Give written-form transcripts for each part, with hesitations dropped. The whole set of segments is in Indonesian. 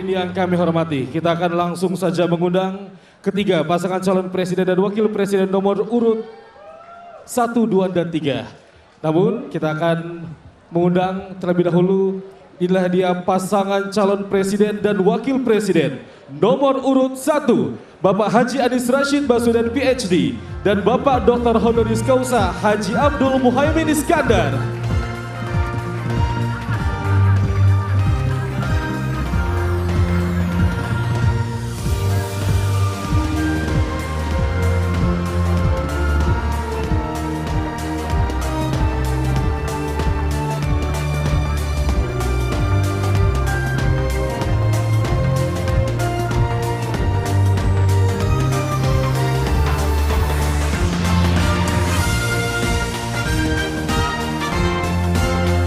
hadirin yang kami hormati, kita akan langsung saja mengundang ketiga pasangan calon presiden dan wakil presiden nomor urut 1, 2, dan 3. Namun kita akan mengundang terlebih dahulu, inilah dia pasangan calon presiden dan wakil presiden nomor urut 1, Bapak Haji Anies Rashid Baswedan PhD dan Bapak Dr. Honoris Causa Haji Abdul Muhaimin Iskandar.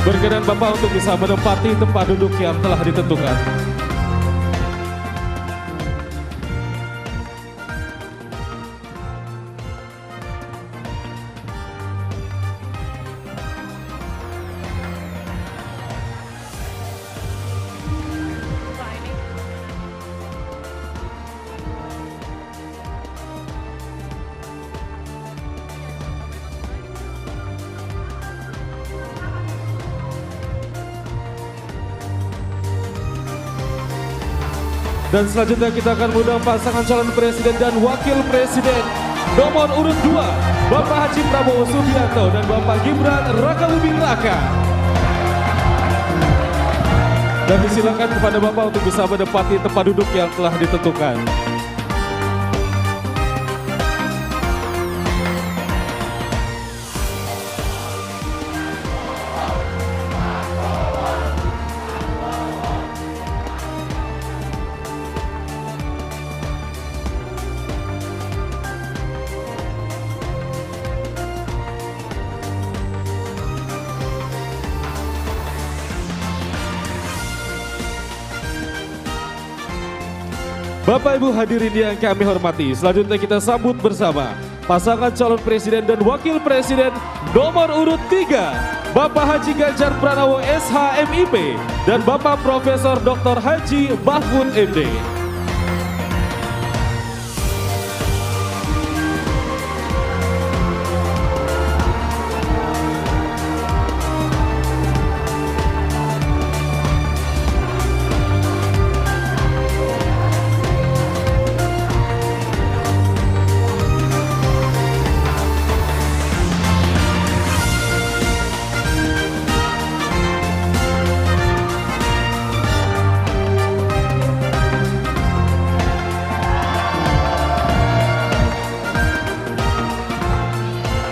Berkenan Bapak untuk bisa menempati tempat duduk yang telah ditentukan. Dan selanjutnya kita akan mengundang pasangan calon presiden dan wakil presiden nomor urut 2, Bapak Haji Prabowo Subianto dan Bapak Gibran Rakabuming Raka. Dan disilakan kepada Bapak untuk bisa menempati tempat duduk yang telah ditentukan. Bapak Ibu hadirin yang kami hormati, selanjutnya kita sambut bersama pasangan calon presiden dan wakil presiden nomor urut 3, Bapak Haji Ganjar Pranowo SH.MIP dan Bapak Profesor Dr. Haji Mahfud MD.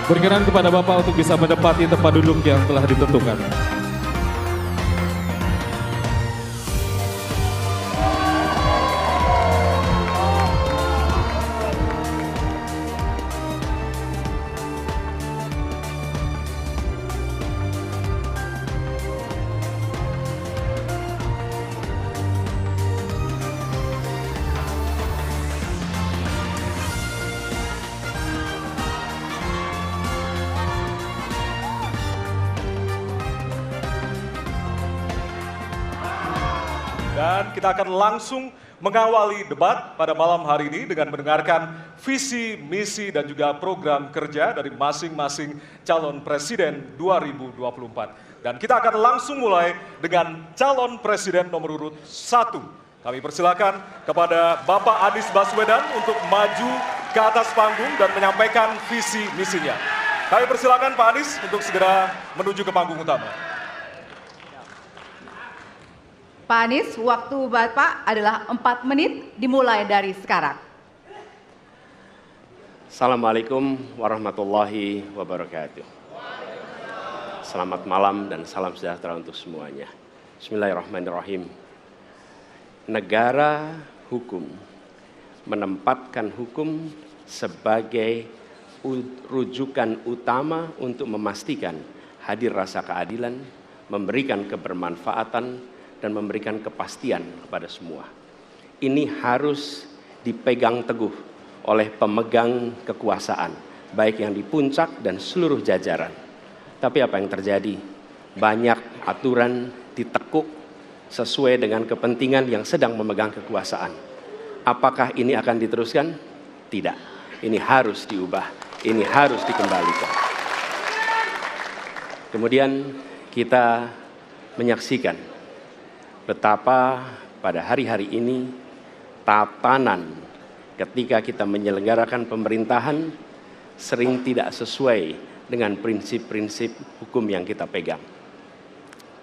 Berkenan kepada Bapak untuk bisa menempati tempat duduk yang telah ditentukan. Dan kita akan langsung mengawali debat pada malam hari ini dengan mendengarkan visi, misi, dan juga program kerja dari masing-masing calon presiden 2024. Dan kita akan langsung mulai dengan calon presiden nomor urut 1. Kami persilakan kepada Bapak Anies Baswedan untuk maju ke atas panggung dan menyampaikan visi misinya. Kami persilakan Pak Anies untuk segera menuju ke panggung utama. Pak Anies, waktu Bapak adalah 4 menit dimulai dari sekarang. Assalamualaikum warahmatullahi wabarakatuh. Selamat malam dan salam sejahtera untuk semuanya. Bismillahirrahmanirrahim. Negara hukum menempatkan hukum sebagai rujukan utama untuk memastikan hadir rasa keadilan, memberikan kebermanfaatan, dan memberikan kepastian kepada semua. Ini harus dipegang teguh oleh pemegang kekuasaan, baik yang di puncak dan seluruh jajaran. Tapi apa yang terjadi? Banyak aturan ditekuk sesuai dengan kepentingan yang sedang memegang kekuasaan. Apakah ini akan diteruskan? Tidak. Ini harus diubah. Ini harus dikembalikan. Kemudian kita menyaksikan betapa pada hari-hari ini tatanan ketika kita menyelenggarakan pemerintahan sering tidak sesuai dengan prinsip-prinsip hukum yang kita pegang.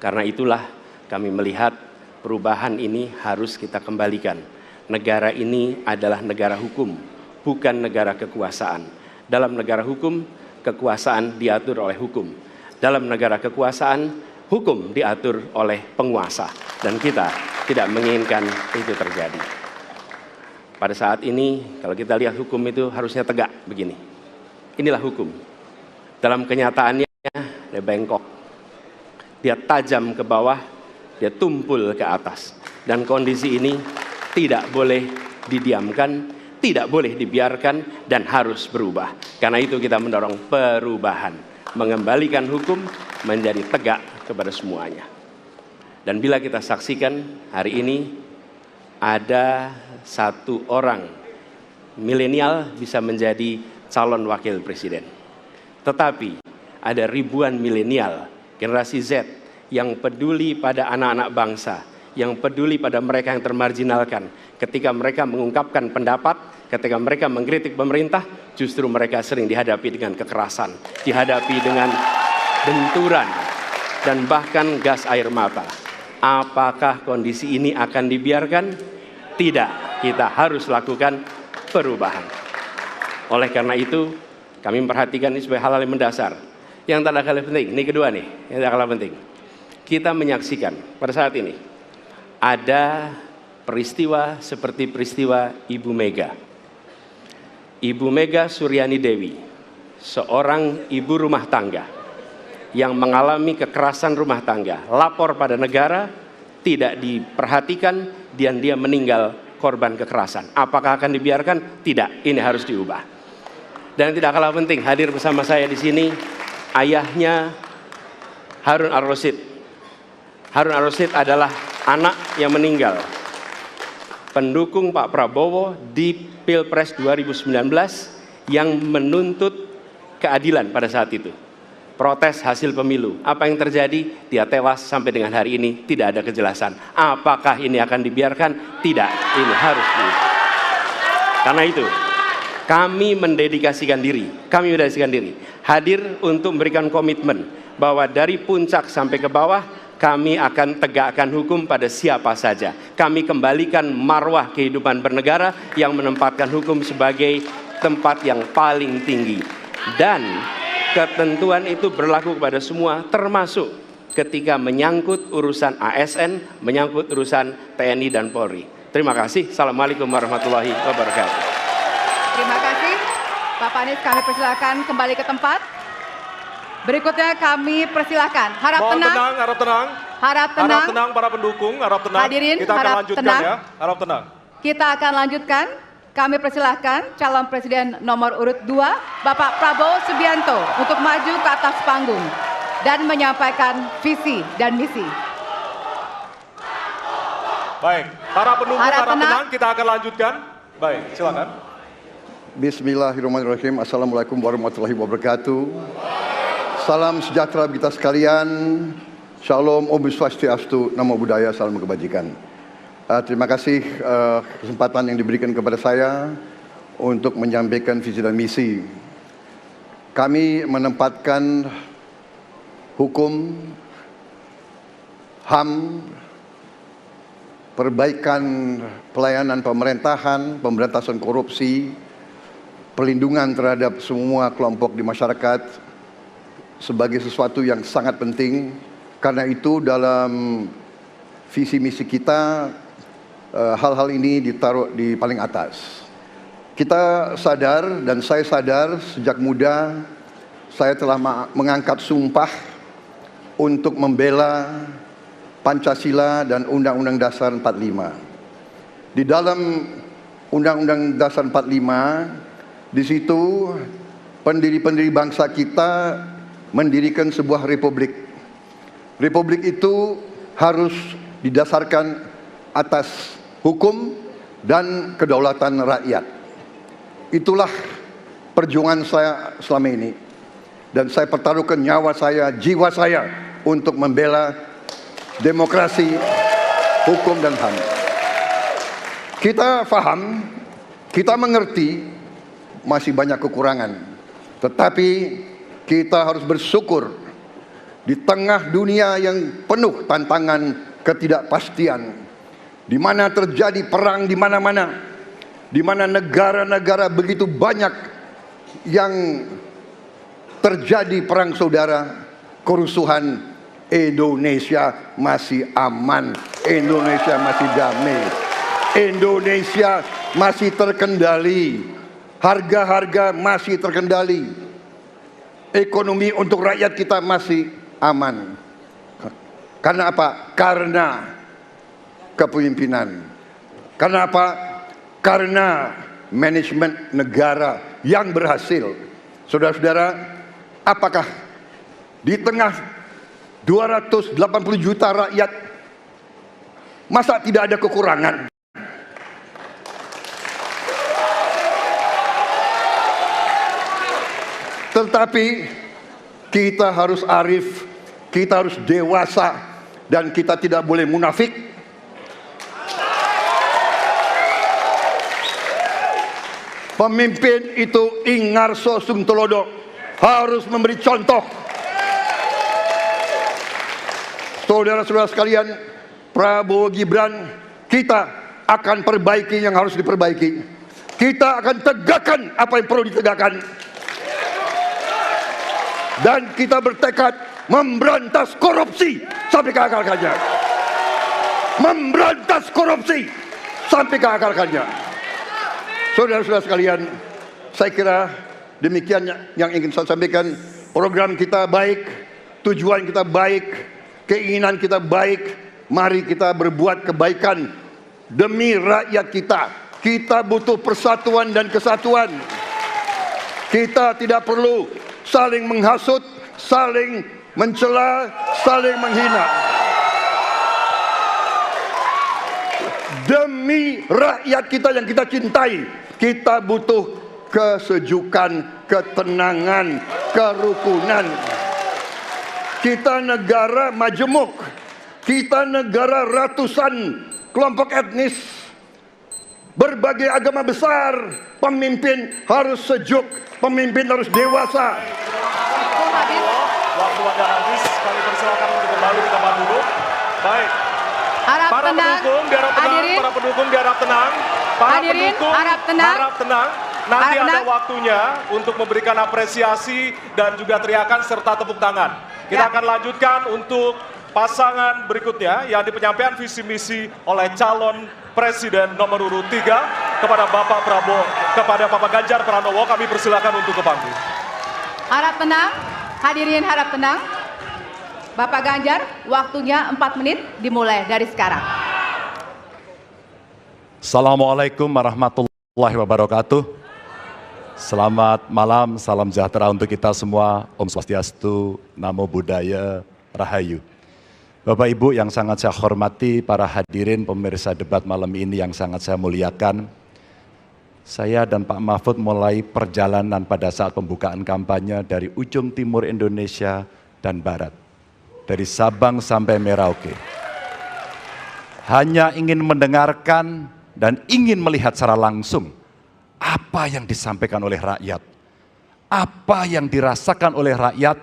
Karena itulah kami melihat perubahan ini harus kita kembalikan. Negara ini adalah negara hukum, bukan negara kekuasaan. Dalam negara hukum, kekuasaan diatur oleh hukum. Dalam negara kekuasaan, hukum diatur oleh penguasa. Dan kita tidak menginginkan itu terjadi. Pada saat ini, kalau kita lihat hukum itu harusnya tegak begini. Inilah hukum. Dalam kenyataannya, dia bengkok. Dia tajam ke bawah, dia tumpul ke atas. Dan kondisi ini tidak boleh didiamkan, tidak boleh dibiarkan, dan harus berubah. Karena itu kita mendorong perubahan. Mengembalikan hukum menjadi tegak kepada semuanya. Dan bila kita saksikan hari ini ada satu orang milenial bisa menjadi calon wakil presiden. Tetapi ada ribuan milenial, generasi Z yang peduli pada anak-anak bangsa, yang peduli pada mereka yang termarginalkan. Ketika mereka mengungkapkan pendapat, ketika mereka mengkritik pemerintah, justru mereka sering dihadapi dengan kekerasan, dihadapi dengan benturan, dan bahkan gas air mata. Apakah kondisi ini akan dibiarkan? Tidak, kita harus lakukan perubahan. Oleh karena itu, kami memperhatikan ini sebagai hal-hal yang mendasar. Yang tak kalah penting, ini kedua nih, yang tak kalah penting. Kita menyaksikan pada saat ini, ada peristiwa seperti peristiwa Ibu Mega. Ibu Mega Suryani Dewi, seorang ibu rumah tangga yang mengalami kekerasan rumah tangga, lapor pada negara, tidak diperhatikan, dan dia meninggal korban kekerasan. Apakah akan dibiarkan? Tidak, ini harus diubah. Dan tidak kalah penting, hadir bersama saya di sini ayahnya Harun Ar-Rasyid. Harun Ar-Rasyid adalah anak yang meninggal, pendukung Pak Prabowo di Pilpres 2019 yang menuntut keadilan pada saat itu. Protes hasil pemilu. Apa yang terjadi? Dia tewas sampai dengan hari ini tidak ada kejelasan. Apakah ini akan dibiarkan? Tidak, ini harus diubah. Karena itu, kami mendedikasikan diri, hadir untuk memberikan komitmen bahwa dari puncak sampai ke bawah, kami akan tegakkan hukum pada siapa saja. Kami kembalikan marwah kehidupan bernegara yang menempatkan hukum sebagai tempat yang paling tinggi. Dan ketentuan itu berlaku kepada semua, termasuk ketika menyangkut urusan ASN, menyangkut urusan TNI dan Polri. Terima kasih. Assalamualaikum warahmatullahi wabarakatuh. Terima kasih, Pak Anies. Kami persilakan kembali ke tempat. Berikutnya kami persilakan. Harap Mohon tenang. harap tenang. Harap tenang. Harap tenang para pendukung, harap tenang. Hadirin, kita akan harap lanjutkan tenang. ya. Harap tenang. Kita akan lanjutkan. Kami persilahkan calon presiden nomor urut 2, Bapak Prabowo Subianto, untuk maju ke atas panggung dan menyampaikan visi dan misi. Baik, para pendukung Harap harap tenang. tenang, kita akan lanjutkan. Baik, silakan. Bismillahirrahmanirrahim. Assalamualaikum warahmatullahi wabarakatuh. Salam sejahtera kita sekalian. Shalom, Om Swastiastu, Namo Buddhaya, salam kebajikan. Terima kasih kesempatan yang diberikan kepada saya untuk menyampaikan visi dan misi. Kami menempatkan hukum, HAM, perbaikan pelayanan pemerintahan, pemberantasan korupsi, perlindungan terhadap semua kelompok di masyarakat sebagai sesuatu yang sangat penting. Karena itu dalam visi misi kita, hal-hal ini ditaruh di paling atas. Kita sadar dan saya sadar sejak muda saya telah mengangkat sumpah untuk membela Pancasila dan Undang-Undang Dasar 45. Di dalam Undang-Undang Dasar 45, di situ pendiri-pendiri bangsa kita mendirikan sebuah republik. Republik itu harus didasarkan atas hukum dan kedaulatan rakyat. Itulah perjuangan saya selama ini. Dan saya pertaruhkan nyawa saya, jiwa saya untuk membela demokrasi, hukum dan HAM. Kita paham, kita mengerti masih banyak kekurangan. Tetapi kita harus bersyukur di tengah dunia yang penuh tantangan ketidakpastian, di mana terjadi perang di mana-mana, di mana negara-negara begitu banyak yang terjadi perang saudara, kerusuhan, Indonesia masih aman, Indonesia masih damai, Indonesia masih terkendali, harga-harga masih terkendali, ekonomi untuk rakyat kita masih aman. Karena apa? Karena kepemimpinan. Karena apa? Karena manajemen negara yang berhasil. Saudara-saudara, apakah di tengah 280 juta rakyat masa tidak ada kekurangan? Tetapi kita harus arif, kita harus dewasa, dan kita tidak boleh munafik. Pemimpin itu ingarso sung telodo, harus memberi contoh. Saudara-saudara sekalian, Prabowo Gibran, kita akan perbaiki yang harus diperbaiki. Kita akan tegakkan apa yang perlu ditegakkan. Dan kita bertekad memberantas korupsi sampai ke akar-akarnya. Memberantas korupsi sampai ke akar-akarnya. Saudara-saudara sekalian, saya kira demikian yang ingin saya sampaikan. Program kita baik, tujuan kita baik, keinginan kita baik. Mari kita berbuat kebaikan demi rakyat kita. Kita butuh persatuan dan kesatuan. Kita tidak perlu saling menghasut, saling mencela, saling menghina. Demi rakyat kita yang kita cintai, kita butuh kesejukan, ketenangan, kerukunan. Kita negara majemuk, kita negara ratusan kelompok etnis, berbagai agama besar. Pemimpin harus sejuk, pemimpin harus dewasa. Waktu Anda habis, kami persilakan untuk kembali ke tempat duduk. Baik. Harap Para tenang. pendukung diharap tenang, Hadirin. para pendukung diharap tenang. Para Hadirin, pendukung harap tenang. harap tenang. Nanti Harap ada tenang. waktunya untuk memberikan apresiasi dan juga teriakan serta tepuk tangan. Kita Ya. akan lanjutkan untuk pasangan berikutnya yang di penyampaian visi misi oleh calon presiden nomor urut 3 kepada Bapak Prabowo, kepada Bapak Ganjar Pranowo. Kami persilakan untuk ke panggung. Harap tenang. Hadirin harap tenang. Bapak Ganjar, waktunya 4 menit dimulai dari sekarang. Assalamualaikum warahmatullahi wabarakatuh. Selamat malam, salam sejahtera untuk kita semua. Om Swastiastu, Namo Buddhaya, Rahayu. Bapak Ibu yang sangat saya hormati, para hadirin pemirsa debat malam ini yang sangat saya muliakan. Saya dan Pak Mahfud mulai perjalanan pada saat pembukaan kampanye dari ujung timur Indonesia dan barat. Dari Sabang sampai Merauke. Hanya ingin mendengarkan dan ingin melihat secara langsung apa yang disampaikan oleh rakyat. Apa yang dirasakan oleh rakyat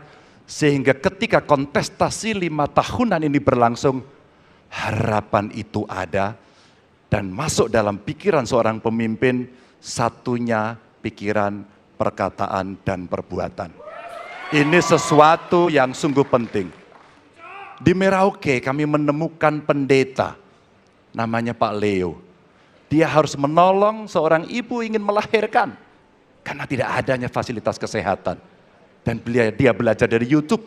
sehingga ketika kontestasi 5 tahunan ini berlangsung, harapan itu ada dan masuk dalam pikiran seorang pemimpin, satunya pikiran, perkataan, dan perbuatan. Ini sesuatu yang sungguh penting. Di Merauke kami menemukan pendeta, namanya Pak Leo. Dia harus menolong seorang ibu ingin melahirkan, karena tidak adanya fasilitas kesehatan. Dan dia belajar dari YouTube.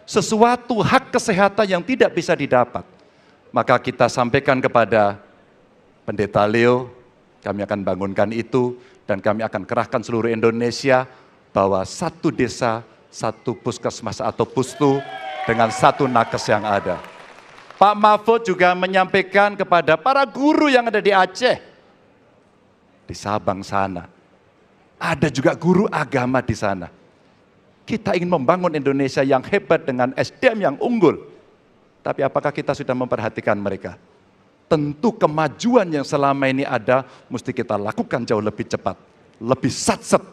Sesuatu hak kesehatan yang tidak bisa didapat. Maka kita sampaikan kepada Pendeta Leo, kami akan bangunkan itu, dan kami akan kerahkan seluruh Indonesia, bahwa satu desa, satu puskesmas atau pustu, dengan satu nakes yang ada. Pak Mahfud juga menyampaikan kepada para guru yang ada di Aceh, di Sabang sana. Ada juga guru agama di sana. Kita ingin membangun Indonesia yang hebat dengan SDM yang unggul. Tapi apakah kita sudah memperhatikan mereka? Tentu kemajuan yang selama ini ada mesti kita lakukan jauh lebih cepat, lebih satset,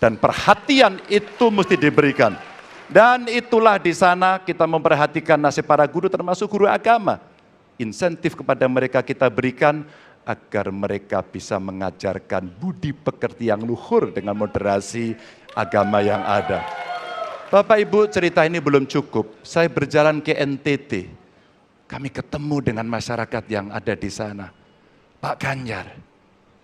dan perhatian itu mesti diberikan. Dan itulah di sana kita memperhatikan nasib para guru termasuk guru agama. Insentif kepada mereka kita berikan agar mereka bisa mengajarkan budi pekerti yang luhur dengan moderasi agama yang ada. Bapak Ibu, cerita ini belum cukup. Saya berjalan ke NTT. Kami ketemu dengan masyarakat yang ada di sana. Pak Ganjar,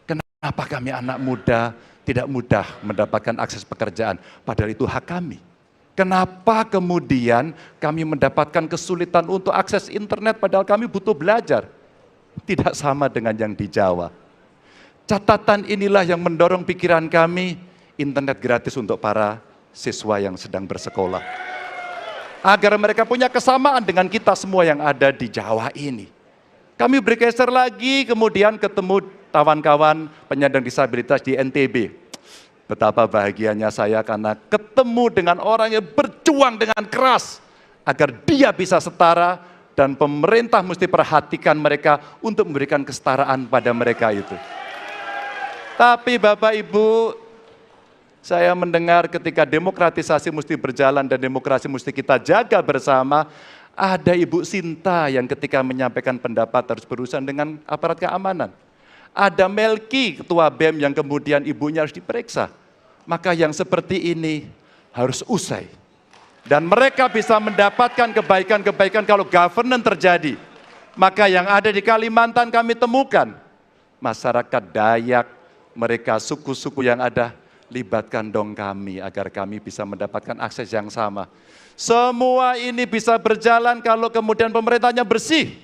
kenapa kami anak muda tidak mudah mendapatkan akses pekerjaan? Padahal itu hak kami. Kenapa kemudian kami mendapatkan kesulitan untuk akses internet padahal kami butuh belajar? Tidak sama dengan yang di Jawa. Catatan inilah yang mendorong pikiran kami, internet gratis untuk para siswa yang sedang bersekolah. Agar mereka punya kesamaan dengan kita semua yang ada di Jawa ini. Kami bergeser lagi, kemudian ketemu kawan-kawan penyandang disabilitas di NTB. Betapa bahagianya saya karena ketemu dengan orang yang berjuang dengan keras agar dia bisa setara dan pemerintah mesti perhatikan mereka untuk memberikan kesetaraan pada mereka itu. Tapi Bapak Ibu, saya mendengar ketika demokratisasi mesti berjalan dan demokrasi mesti kita jaga bersama, ada Ibu Sinta yang ketika menyampaikan pendapat harus berurusan dengan aparat keamanan. Ada Melki, ketua BEM yang kemudian ibunya harus diperiksa. Maka yang seperti ini harus usai. Dan mereka bisa mendapatkan kebaikan-kebaikan kalau governance terjadi. Maka yang ada di Kalimantan kami temukan. Masyarakat Dayak, mereka suku-suku yang ada, libatkan dong kami agar kami bisa mendapatkan akses yang sama. Semua ini bisa berjalan kalau kemudian pemerintahnya bersih.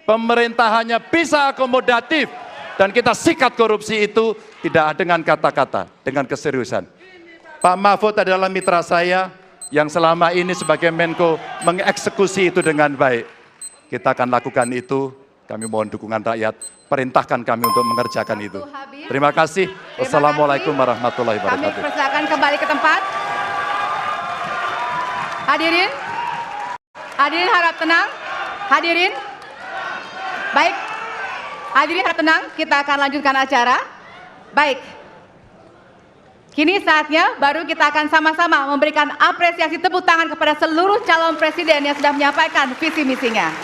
Pemerintahannya bisa akomodatif. Dan kita sikat korupsi itu tidak dengan kata-kata, dengan keseriusan. Pak Mahfud adalah mitra saya yang selama ini sebagai Menko mengeksekusi itu dengan baik. Kita akan lakukan itu, kami mohon dukungan rakyat, perintahkan kami untuk mengerjakan itu. Terima kasih. Wassalamualaikum warahmatullahi wabarakatuh. Kami persilakan kembali ke tempat. Hadirin, hadirin harap tenang. Hadirin, baik. Hadirin harap tenang, kita akan lanjutkan acara. Baik. Kini saatnya baru kita akan sama-sama memberikan apresiasi tepuk tangan kepada seluruh calon presiden yang sudah menyampaikan visi misinya.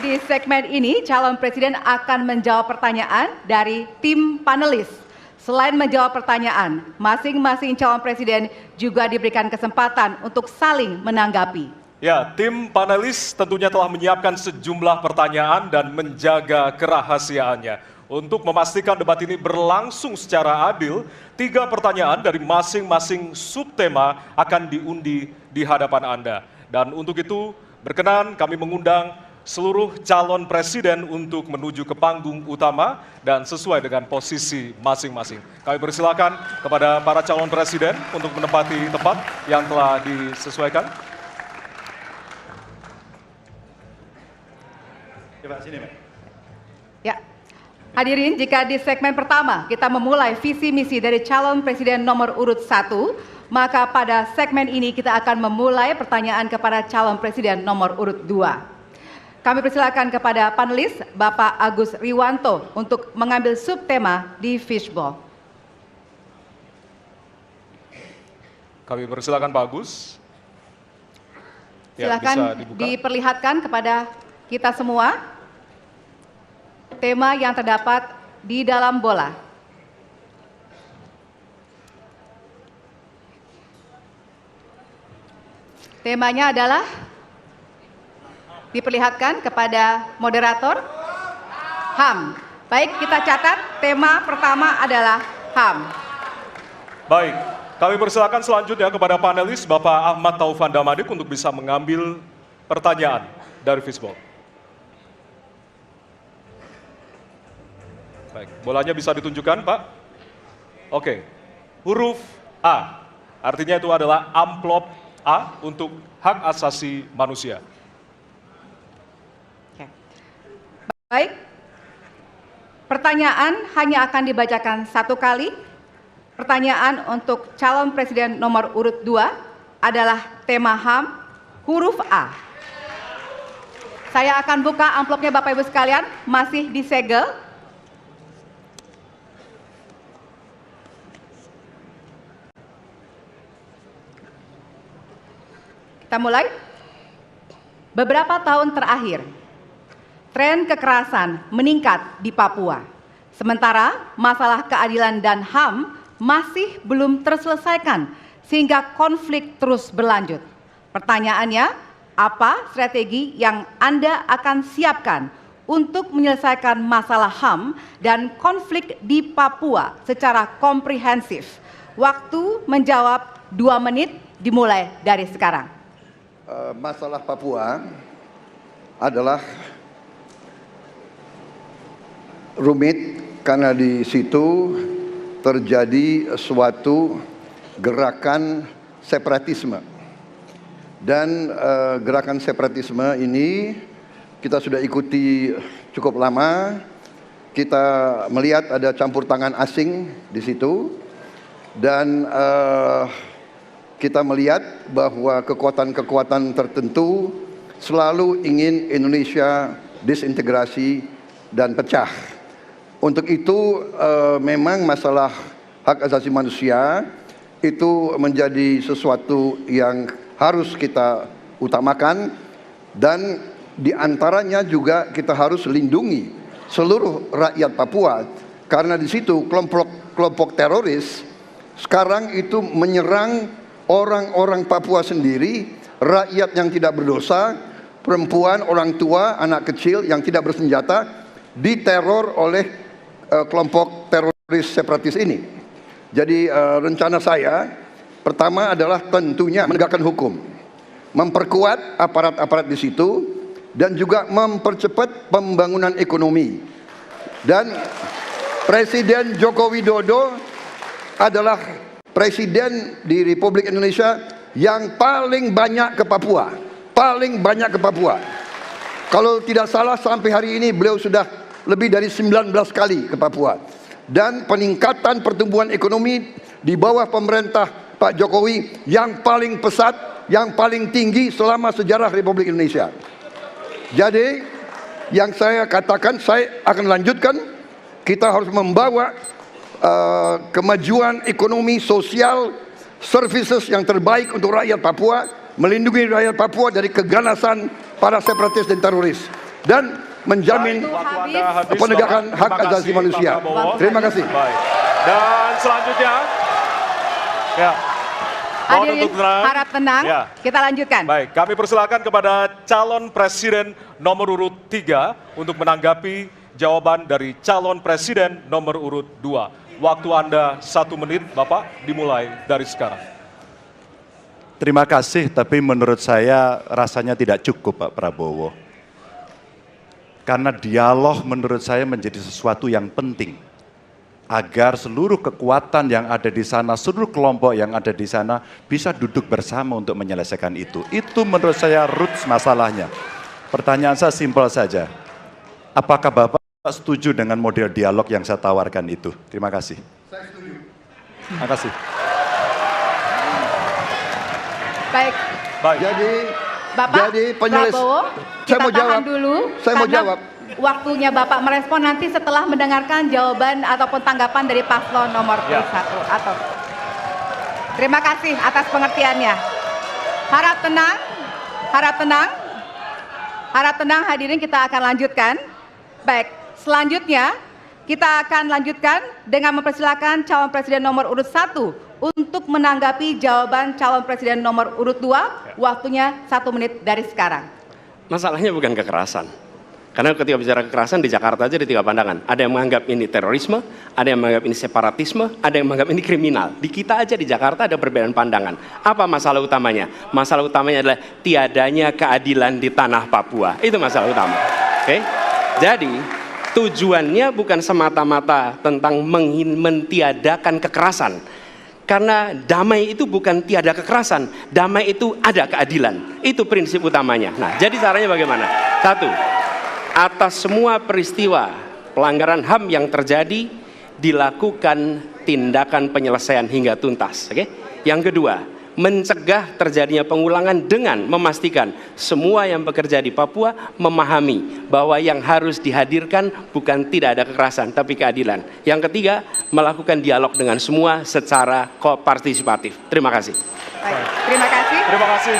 Di segmen ini, calon presiden akan menjawab pertanyaan dari tim panelis. Selain menjawab pertanyaan, masing-masing calon presiden juga diberikan kesempatan untuk saling menanggapi. Ya, tim panelis tentunya telah menyiapkan sejumlah pertanyaan dan menjaga kerahasiaannya. Untuk memastikan debat ini berlangsung secara adil, 3 pertanyaan dari masing-masing subtema akan diundi di hadapan Anda. Dan untuk itu, berkenan kami mengundang seluruh calon presiden untuk menuju ke panggung utama dan sesuai dengan posisi masing-masing. Kami persilakan kepada para calon presiden untuk menempati tempat yang telah disesuaikan. Coba sini, Mbak. Ya, hadirin, jika di segmen pertama kita memulai visi misi dari calon presiden nomor urut 1, maka pada segmen ini kita akan memulai pertanyaan kepada calon presiden nomor urut 2. Kami persilakan kepada panelis Bapak Agus Riwanto untuk mengambil subtema di fishbowl. Kami persilakan Pak Agus. Ya, silakan bisa dibuka. Diperlihatkan kepada kita semua tema yang terdapat di dalam bola. Temanya adalah, diperlihatkan kepada moderator, HAM. Baik, kita catat tema pertama adalah HAM. Baik, kami persilakan selanjutnya kepada panelis Bapak Ahmad Taufan Damadik untuk bisa mengambil pertanyaan dari fishbowl. Baik, bolanya bisa ditunjukkan, Pak. Oke, huruf A, artinya itu adalah amplop A untuk hak asasi manusia. Oke. Baik, pertanyaan hanya akan dibacakan satu kali. Pertanyaan untuk calon presiden nomor urut 2 adalah tema HAM huruf A. Saya akan buka amplopnya Bapak Ibu sekalian, masih disegel. Kita mulai. Beberapa tahun terakhir, tren kekerasan meningkat di Papua. Sementara masalah keadilan dan HAM masih belum terselesaikan sehingga konflik terus berlanjut. Pertanyaannya, apa strategi yang Anda akan siapkan untuk menyelesaikan masalah HAM dan konflik di Papua secara komprehensif? Waktu menjawab 2 menit dimulai dari sekarang. Masalah Papua adalah rumit karena di situ terjadi suatu gerakan separatisme. Dan gerakan separatisme ini kita sudah ikuti cukup lama. Kita melihat ada campur tangan asing di situ. Dan kita melihat bahwa kekuatan-kekuatan tertentu selalu ingin Indonesia disintegrasi dan pecah. Untuk itu memang masalah hak asasi manusia itu menjadi sesuatu yang harus kita utamakan, dan diantaranya juga kita harus lindungi seluruh rakyat Papua, karena di situ kelompok teroris sekarang itu menyerang orang-orang Papua sendiri, rakyat yang tidak berdosa, perempuan, orang tua, anak kecil yang tidak bersenjata, diteror oleh kelompok teroris separatis ini. Jadi rencana saya pertama adalah tentunya menegakkan hukum, memperkuat aparat-aparat di situ, dan juga mempercepat pembangunan ekonomi. Dan Presiden Joko Widodo adalah Presiden di Republik Indonesia yang paling banyak ke Papua. Paling banyak ke Papua. Kalau tidak salah sampai hari ini beliau sudah lebih dari 19 kali ke Papua. Dan peningkatan pertumbuhan ekonomi di bawah pemerintah Pak Jokowi yang paling pesat, yang paling tinggi selama sejarah Republik Indonesia. Jadi yang saya katakan, saya akan lanjutkan, kita harus membawa kemajuan ekonomi, sosial, services yang terbaik untuk rakyat Papua, melindungi rakyat Papua dari keganasan para separatis dan teroris, dan menjamin penegakan hak asasi manusia. Terima kasih. Baik. Dan selanjutnya, ya, mohon Hadirin untuk tenang. harap tenang, Ya. kita lanjutkan. Baik, kami persilakan kepada calon presiden nomor urut 3 untuk menanggapi jawaban dari calon presiden nomor urut 2. Waktu Anda 1 menit, Bapak, dimulai dari sekarang. Terima kasih, tapi menurut saya rasanya tidak cukup Pak Prabowo. Karena dialog menurut saya menjadi sesuatu yang penting. Agar seluruh kekuatan yang ada di sana, seluruh kelompok yang ada di sana bisa duduk bersama untuk menyelesaikan itu. Itu menurut saya roots masalahnya. Pertanyaan saya simpel saja. Apakah Bapak setuju dengan model dialog yang saya tawarkan itu? Terima kasih. Saya setuju. Terima kasih. Baik, Baik. Bapak Prabowo, saya kita mau jawab. tahan dulu. Saya mau karena jawab. Waktunya Bapak merespon nanti setelah mendengarkan jawaban ataupun tanggapan dari paslon nomor Ya. 1. Atau terima kasih atas pengertiannya. Harap tenang, harap tenang, harap tenang hadirin, kita akan lanjutkan. Baik, selanjutnya kita akan lanjutkan dengan mempersilakan calon presiden nomor urut 1 untuk menanggapi jawaban calon presiden nomor urut 2. Waktunya 1 menit dari sekarang. Masalahnya bukan kekerasan. Karena ketika bicara kekerasan di Jakarta aja ada 3 pandangan. Ada yang menganggap ini terorisme, ada yang menganggap ini separatisme, ada yang menganggap ini kriminal. Di kita aja di Jakarta ada perbedaan pandangan. Apa masalah utamanya? Masalah utamanya adalah tiadanya keadilan di tanah Papua. Itu masalah utama. Oke? Jadi tujuannya bukan semata-mata tentang mentiadakan kekerasan. Karena damai itu bukan tiada kekerasan, damai itu ada keadilan. Itu prinsip utamanya. Nah, jadi caranya bagaimana? 1, atas semua peristiwa pelanggaran HAM yang terjadi dilakukan tindakan penyelesaian hingga tuntas. Oke? Yang kedua, mencegah terjadinya pengulangan dengan memastikan semua yang bekerja di Papua memahami bahwa yang harus dihadirkan bukan tidak ada kekerasan tapi keadilan. Yang ketiga, melakukan dialog dengan semua secara partisipatif. Terima kasih. Baik, terima kasih. Terima kasih.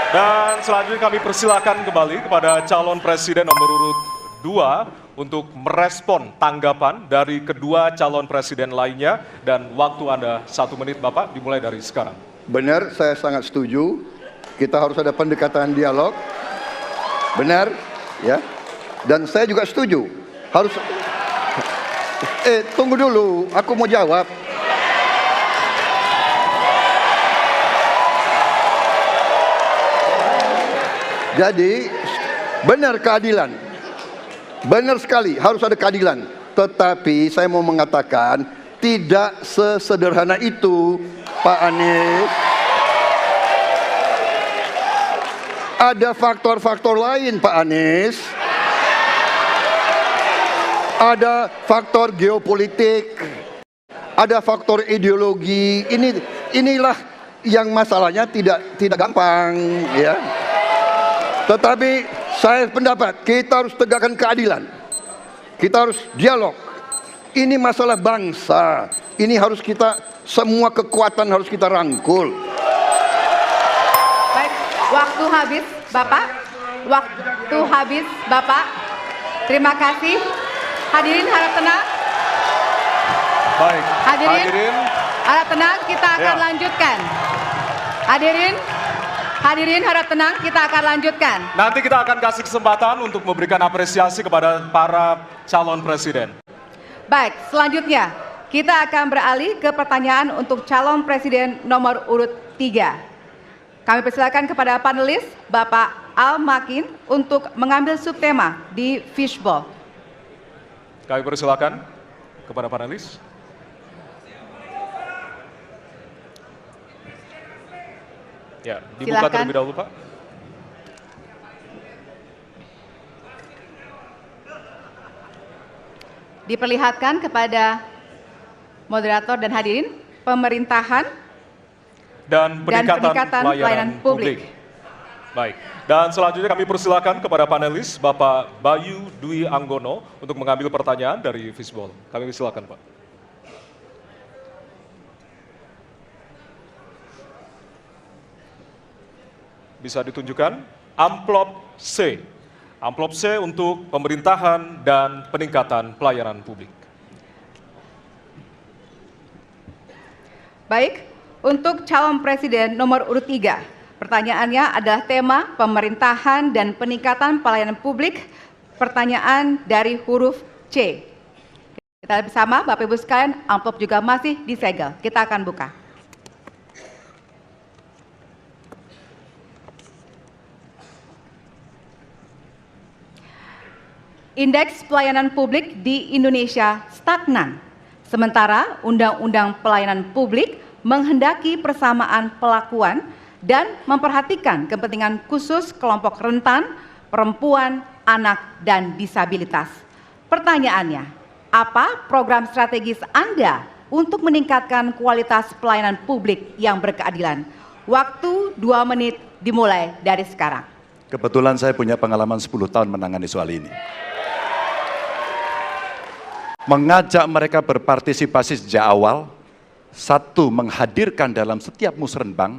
Dan selanjutnya kami persilakan kembali kepada calon presiden nomor urut 2 untuk merespon tanggapan dari kedua calon presiden lainnya, dan waktu Anda 1 menit Bapak, dimulai dari sekarang. Benar, saya sangat setuju. Kita harus ada pendekatan dialog. Benar, ya. Dan saya juga setuju. Harus. Tunggu dulu, aku mau jawab. Jadi, benar keadilan. Benar sekali, harus ada keadilan. Tetapi saya mau mengatakan, tidak sesederhana itu, Pak Anies. Ada faktor-faktor lain, Pak Anies. Ada faktor geopolitik, ada faktor ideologi. Inilah yang masalahnya tidak gampang, ya. Tetapi saya pendapat kita harus tegakkan keadilan. Kita harus dialog. Ini masalah bangsa. Ini harus kita, semua kekuatan harus kita rangkul. Baik, waktu habis Bapak. Waktu habis Bapak. Terima kasih. Hadirin harap tenang. Baik, Hadirin harap tenang, kita akan lanjutkan. Hadirin harap tenang, kita akan lanjutkan. Nanti kita akan kasih kesempatan untuk memberikan apresiasi kepada para calon presiden. Baik, selanjutnya kita akan beralih ke pertanyaan untuk calon presiden nomor urut 3. Kami persilakan kepada panelis Bapak Al Makin untuk mengambil subtema di fishbowl. Kami persilakan kepada panelis. Ya, dibuka Silakan. terlebih dahulu, Pak. Diperlihatkan kepada moderator dan hadirin pemerintahan Dan peningkatan pelayanan publik. Baik, dan selanjutnya kami persilakan kepada panelis Bapak Bayu Dwi Anggono untuk mengambil pertanyaan dari fishbowl. Kami persilakan, Pak. Bisa ditunjukkan amplop C. Amplop C untuk pemerintahan dan peningkatan pelayanan publik. Baik, untuk calon presiden nomor urut 3, pertanyaannya adalah tema pemerintahan dan peningkatan pelayanan publik. Pertanyaan dari huruf C. Kita lihat bersama, Bapak Ibu sekalian, amplop juga masih disegel. Kita akan buka. Indeks pelayanan publik di Indonesia stagnan. Sementara Undang-Undang Pelayanan Publik menghendaki persamaan pelakuan dan memperhatikan kepentingan khusus kelompok rentan, perempuan, anak, dan disabilitas. Pertanyaannya, apa program strategis Anda untuk meningkatkan kualitas pelayanan publik yang berkeadilan? Waktu 2 menit dimulai dari sekarang. Kebetulan saya punya pengalaman 10 tahun menangani soal ini. Mengajak mereka berpartisipasi sejak awal, satu, menghadirkan dalam setiap musrenbang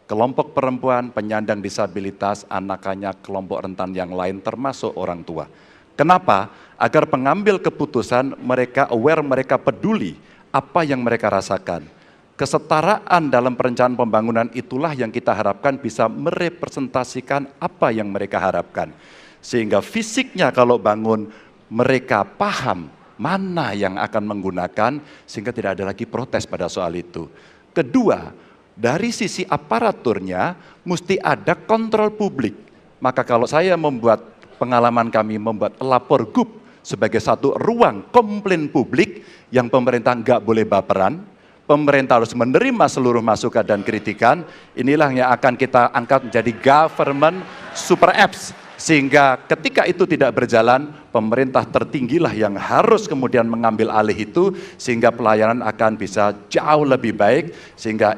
kelompok perempuan, penyandang disabilitas, anak-anak, kelompok rentan yang lain termasuk orang tua. Kenapa? Agar pengambil keputusan mereka aware, mereka peduli apa yang mereka rasakan. Kesetaraan dalam perencanaan pembangunan itulah yang kita harapkan bisa merepresentasikan apa yang mereka harapkan. Sehingga fisiknya kalau bangun mereka paham mana yang akan menggunakan, sehingga tidak ada lagi protes pada soal itu. Kedua, dari sisi aparaturnya mesti ada kontrol publik. Maka kalau saya membuat pengalaman kami membuat lapor GUP sebagai satu ruang komplain publik yang pemerintah nggak boleh baperan, pemerintah harus menerima seluruh masukan dan kritikan, inilah yang akan kita angkat menjadi government super apps. Sehingga ketika itu tidak berjalan, pemerintah tertinggilah yang harus kemudian mengambil alih itu, sehingga pelayanan akan bisa jauh lebih baik, sehingga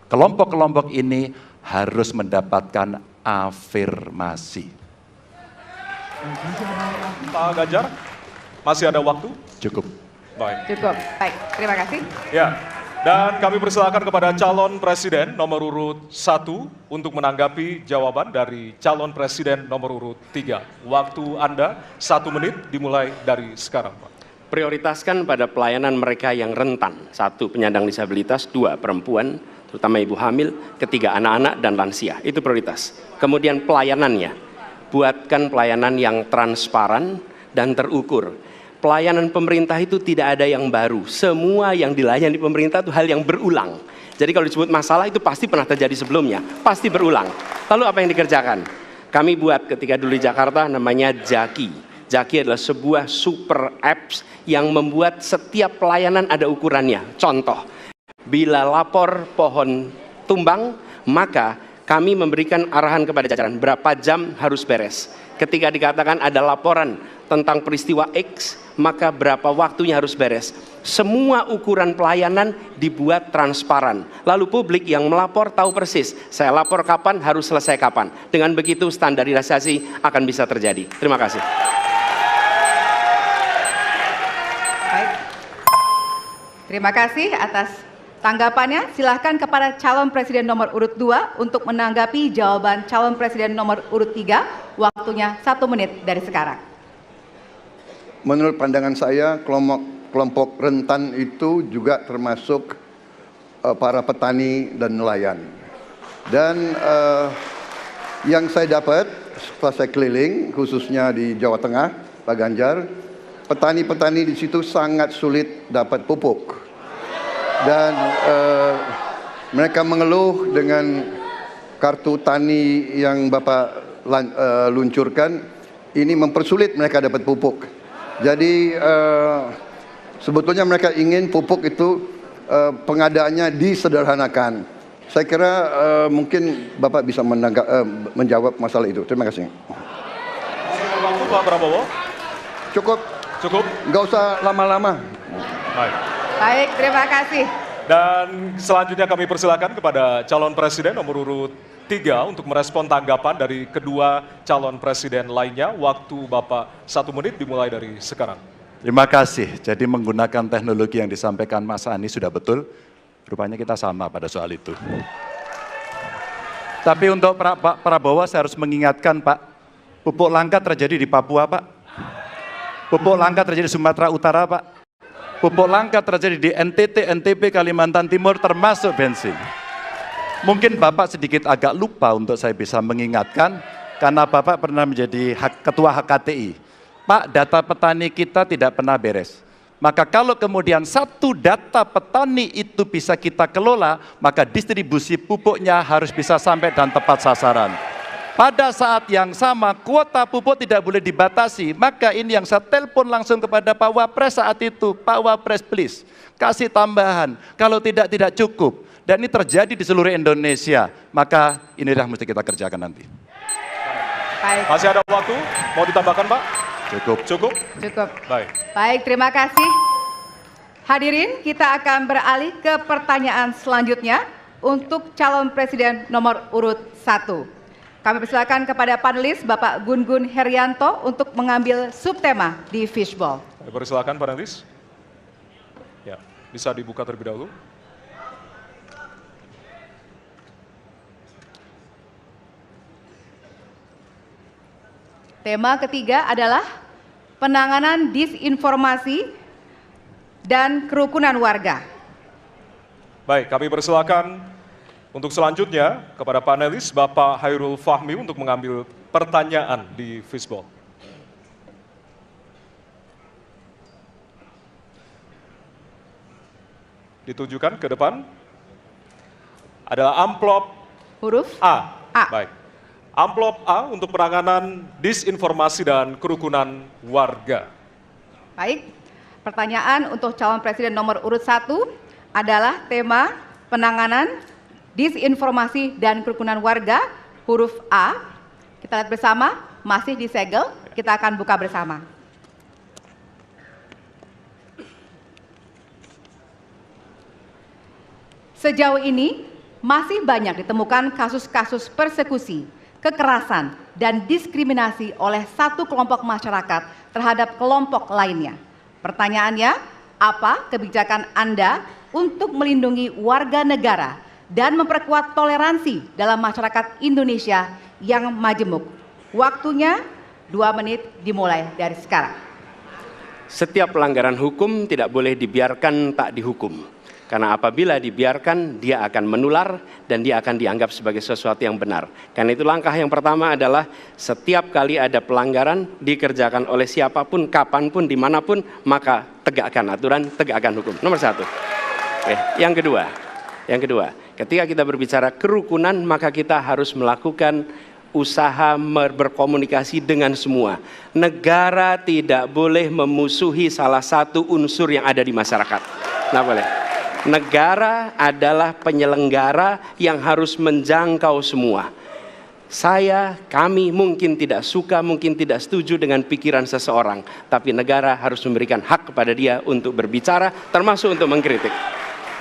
kelompok-kelompok ini harus mendapatkan afirmasi. Pak Ganjar, masih ada waktu? Cukup. Baik. Cukup. Baik, terima kasih. Ya, dan kami persilakan kepada calon presiden nomor urut 1 untuk menanggapi jawaban dari calon presiden nomor urut 3. Waktu Anda 1 menit dimulai dari sekarang, Pak. Prioritaskan pada pelayanan mereka yang rentan. 1, penyandang disabilitas. 2, perempuan, terutama ibu hamil. 3, anak-anak dan lansia. Itu prioritas. Kemudian pelayanannya. Buatkan pelayanan yang transparan dan terukur. Pelayanan pemerintah itu tidak ada yang baru. Semua yang dilayani pemerintah itu hal yang berulang. Jadi kalau disebut masalah itu pasti pernah terjadi sebelumnya. Pasti berulang. Lalu apa yang dikerjakan? Kami buat ketika dulu di Jakarta namanya Jaki. Jaki adalah sebuah super apps yang membuat setiap pelayanan ada ukurannya. Contoh, bila lapor pohon tumbang, maka kami memberikan arahan kepada jajaran berapa jam harus beres. Ketika dikatakan ada laporan tentang peristiwa X, maka berapa waktunya harus beres. Semua ukuran pelayanan dibuat transparan. Lalu publik yang melapor tahu persis, saya lapor kapan, harus selesai kapan. Dengan begitu standarisasi akan bisa terjadi. Terima kasih. Baik. Terima kasih atas tanggapannya. Silahkan kepada calon presiden nomor urut 2 untuk menanggapi jawaban calon presiden nomor urut 3. Waktunya 1 menit dari sekarang. Menurut pandangan saya, kelompok rentan itu juga termasuk para petani dan nelayan. Dan yang saya dapat setelah saya keliling, khususnya di Jawa Tengah, Pak Ganjar, petani-petani di situ sangat sulit dapat pupuk. Dan mereka mengeluh dengan kartu tani yang Bapak luncurkan, ini mempersulit mereka dapat pupuk. Jadi sebetulnya mereka ingin pupuk itu pengadaannya disederhanakan. Saya kira mungkin Bapak bisa menjawab masalah itu. Terima kasih. Waktu Pak Prabowo? Cukup. Cukup? Nggak usah lama-lama. Baik. Baik, terima kasih. Dan selanjutnya kami persilakan kepada calon presiden nomor urut 3 untuk merespon tanggapan dari kedua calon presiden lainnya. Waktu Bapak 1 menit dimulai dari sekarang. Terima kasih. Jadi menggunakan teknologi yang disampaikan Mas Anies sudah betul. Rupanya kita sama pada soal itu. Tapi untuk Pak Prabowo saya harus mengingatkan Pak, pupuk langka terjadi di Papua Pak. Pupuk langka terjadi di Sumatera Utara Pak. Pupuk langka terjadi di NTT, NTB, Kalimantan Timur termasuk bensin. Mungkin Bapak sedikit agak lupa untuk saya bisa mengingatkan, karena Bapak pernah menjadi ketua HKTI. Pak, data petani kita tidak pernah beres. Maka kalau kemudian satu data petani itu bisa kita kelola, maka distribusi pupuknya harus bisa sampai dan tepat sasaran. Pada saat yang sama, kuota pupuk tidak boleh dibatasi. Maka ini yang saya telepon langsung kepada Pak Wapres saat itu. Pak Wapres, please, kasih tambahan. Kalau tidak cukup. Dan ini terjadi di seluruh Indonesia. Maka inilah mesti kita kerjakan nanti. Baik. Masih ada waktu? Mau ditambahkan, Pak? Cukup. Cukup? Cukup. Baik. Baik, terima kasih. Hadirin, kita akan beralih ke pertanyaan selanjutnya untuk calon presiden nomor urut 1. Kami persilakan kepada panelis Bapak Gun-Gun Herianto untuk mengambil subtema di Fishball. Kami persilakan panelis. Ya, bisa dibuka terlebih dahulu. Tema ketiga adalah penanganan disinformasi dan kerukunan warga. Baik, kami persilakan untuk selanjutnya kepada panelis Bapak Hairul Fahmi untuk mengambil pertanyaan di Fishball. Ditunjukkan ke depan. Adalah amplop Huruf A. A. Baik. Amplop A untuk penanganan disinformasi dan kerukunan warga. Baik, pertanyaan untuk calon presiden nomor urut 1 adalah tema penanganan disinformasi dan kerukunan warga, huruf A. Kita lihat bersama, masih disegel, kita akan buka bersama. Sejauh ini masih banyak ditemukan kasus-kasus persekusi, kekerasan, dan diskriminasi oleh satu kelompok masyarakat terhadap kelompok lainnya. Pertanyaannya, apa kebijakan Anda untuk melindungi warga negara dan memperkuat toleransi dalam masyarakat Indonesia yang majemuk? Waktunya 2 menit dimulai dari sekarang. Setiap pelanggaran hukum tidak boleh dibiarkan tak dihukum. Karena apabila dibiarkan, dia akan menular dan dia akan dianggap sebagai sesuatu yang benar. Karena itu langkah yang pertama adalah setiap kali ada pelanggaran dikerjakan oleh siapapun, kapanpun, dimanapun, maka tegakkan aturan, tegakkan hukum. Nomor 1. Yang kedua, ketika kita berbicara kerukunan, maka kita harus melakukan usaha berkomunikasi dengan semua. Negara tidak boleh memusuhi salah satu unsur yang ada di masyarakat. Nggak boleh. Negara adalah penyelenggara yang harus menjangkau semua. Kami mungkin tidak suka, mungkin tidak setuju dengan pikiran seseorang, tapi negara harus memberikan hak kepada dia untuk berbicara, termasuk untuk mengkritik.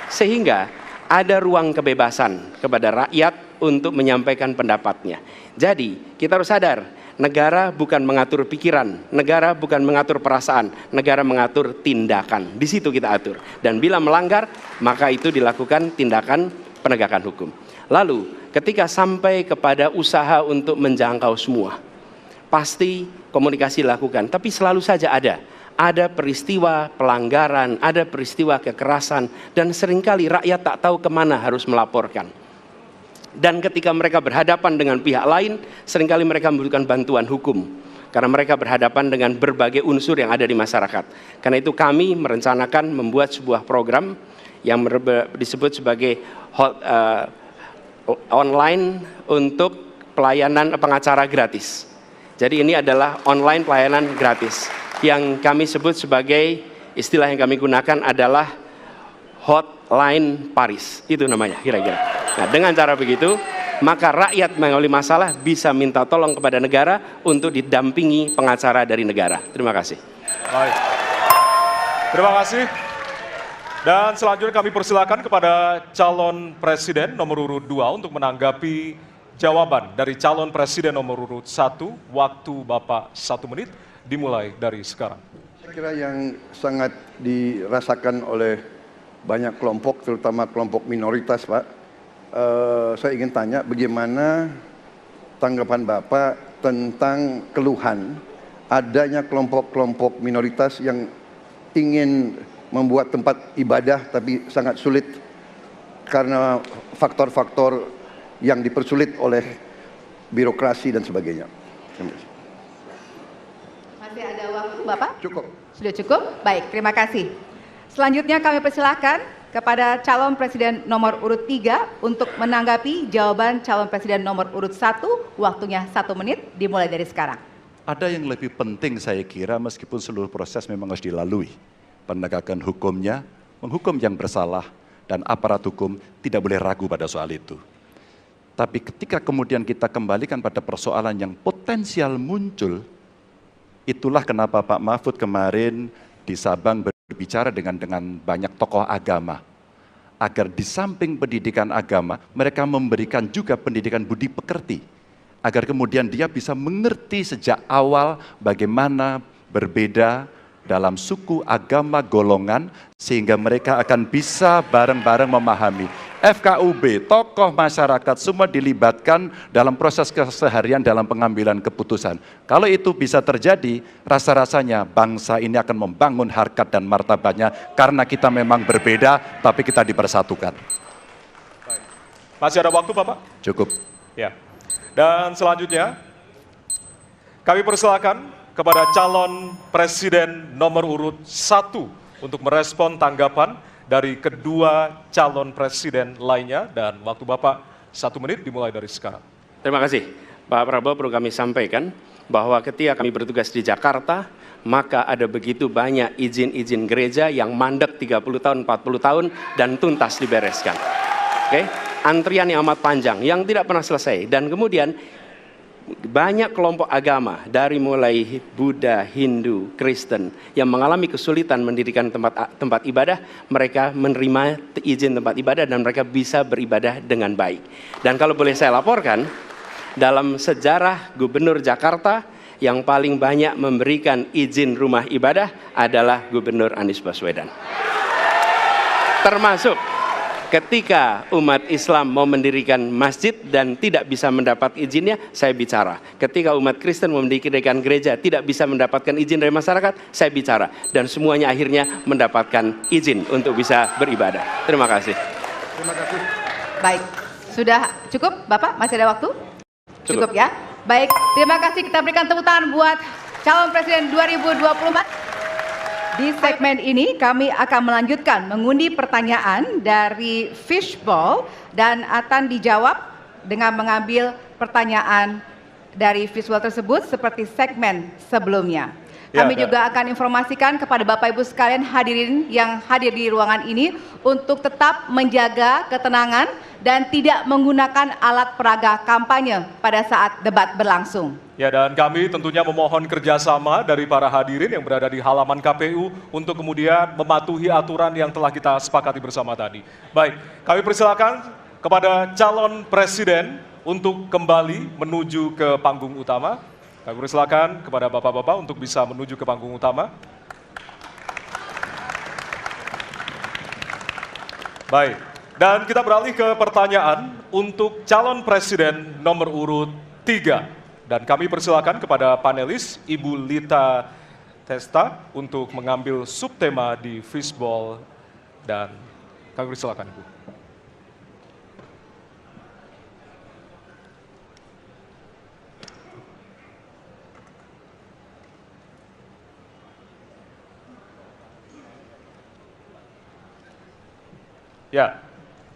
Sehingga ada ruang kebebasan kepada rakyat untuk menyampaikan pendapatnya. Jadi kita harus sadar, negara bukan mengatur pikiran, negara bukan mengatur perasaan, negara mengatur tindakan. Di situ kita atur. Dan bila melanggar, maka itu dilakukan tindakan penegakan hukum. Lalu, ketika sampai kepada usaha untuk menjangkau semua, pasti komunikasi dilakukan. Tapi selalu saja ada peristiwa pelanggaran, ada peristiwa kekerasan, dan seringkali rakyat tak tahu kemana harus melaporkan. Dan ketika mereka berhadapan dengan pihak lain, seringkali mereka membutuhkan bantuan hukum. Karena mereka berhadapan dengan berbagai unsur yang ada di masyarakat. Karena itu kami merencanakan membuat sebuah program yang disebut sebagai online untuk pelayanan pengacara gratis. Jadi ini adalah online pelayanan gratis. Yang kami sebut sebagai, istilah yang kami gunakan adalah Hotline Paris. Itu namanya kira-kira. Nah, dengan cara begitu, maka rakyat mengalami masalah bisa minta tolong kepada negara untuk didampingi pengacara dari negara. Terima kasih. Baik. Terima kasih. Dan selanjutnya kami persilakan kepada calon presiden nomor urut 2 untuk menanggapi jawaban dari calon presiden nomor urut 1. Waktu Bapak 1 menit dimulai dari sekarang. Saya kira yang sangat dirasakan oleh banyak kelompok, terutama kelompok minoritas, Pak. Saya ingin tanya bagaimana tanggapan Bapak tentang keluhan adanya kelompok-kelompok minoritas yang ingin membuat tempat ibadah tapi sangat sulit karena faktor-faktor yang dipersulit oleh birokrasi dan sebagainya. Masih ada waktu, Bapak? Cukup. Sudah cukup? Baik, terima kasih. Selanjutnya kami persilakan kepada calon presiden nomor urut 3 untuk menanggapi jawaban calon presiden nomor urut 1. Waktunya 1 menit dimulai dari sekarang. Ada yang lebih penting saya kira, meskipun seluruh proses memang harus dilalui. Penegakan hukumnya, menghukum yang bersalah, dan aparat hukum tidak boleh ragu pada soal itu. Tapi ketika kemudian kita kembalikan pada persoalan yang potensial muncul, itulah kenapa Pak Mahfud kemarin di Sabang berbicara dengan banyak tokoh agama, agar di samping pendidikan agama, mereka memberikan juga pendidikan budi pekerti, agar kemudian dia bisa mengerti sejak awal bagaimana berbeda dalam suku, agama, golongan, sehingga mereka akan bisa bareng-bareng memahami. FKUB, tokoh masyarakat semua dilibatkan dalam proses keseharian dalam pengambilan keputusan. Kalau itu bisa terjadi, rasa-rasanya bangsa ini akan membangun harkat dan martabatnya karena kita memang berbeda, tapi kita dipersatukan. Baik. Masih ada waktu, Bapak? Cukup. Ya. Dan selanjutnya, kami persilakan kepada calon presiden nomor urut 1 untuk merespon tanggapan dari kedua calon presiden lainnya, dan waktu Bapak 1 menit dimulai dari sekarang. Terima kasih. Pak Prabowo, perlu kami sampaikan bahwa ketika kami bertugas di Jakarta, maka ada begitu banyak izin-izin gereja yang mandek 30 tahun, 40 tahun, dan tuntas dibereskan. Oke? Antrian yang amat panjang, yang tidak pernah selesai. Dan kemudian banyak kelompok agama dari mulai Buddha, Hindu, Kristen yang mengalami kesulitan mendirikan tempat ibadah, mereka menerima izin tempat ibadah dan mereka bisa beribadah dengan baik. Dan kalau boleh saya laporkan, dalam sejarah Gubernur Jakarta yang paling banyak memberikan izin rumah ibadah adalah Gubernur Anies Baswedan. Termasuk ketika umat Islam mau mendirikan masjid dan tidak bisa mendapat izinnya, saya bicara. Ketika umat Kristen mau mendirikan gereja tidak bisa mendapatkan izin dari masyarakat, saya bicara. Dan semuanya akhirnya mendapatkan izin untuk bisa beribadah. Terima kasih. Terima kasih. Baik, sudah cukup Bapak? Masih ada waktu? Cukup Ya. Baik, terima kasih. Kita berikan tepuk tangan buat calon presiden 2024. Di segmen ini kami akan melanjutkan mengundi pertanyaan dari fishbowl dan akan dijawab dengan mengambil pertanyaan dari fishbowl tersebut seperti segmen sebelumnya. Kami juga akan informasikan kepada Bapak Ibu sekalian hadirin yang hadir di ruangan ini untuk tetap menjaga ketenangan dan tidak menggunakan alat peraga kampanye pada saat debat berlangsung. Ya, dan kami tentunya memohon kerjasama dari para hadirin yang berada di halaman KPU untuk kemudian mematuhi aturan yang telah kita sepakati bersama tadi. Baik, kami persilakan kepada calon presiden untuk kembali menuju ke panggung utama. Kami persilakan kepada bapak-bapak untuk bisa menuju ke panggung utama. Baik, dan kita beralih ke pertanyaan untuk calon presiden nomor urut 3. Dan kami persilakan kepada panelis Ibu Lita Testa untuk mengambil subtema di fishbowl dan kami persilakan Ibu. Ya,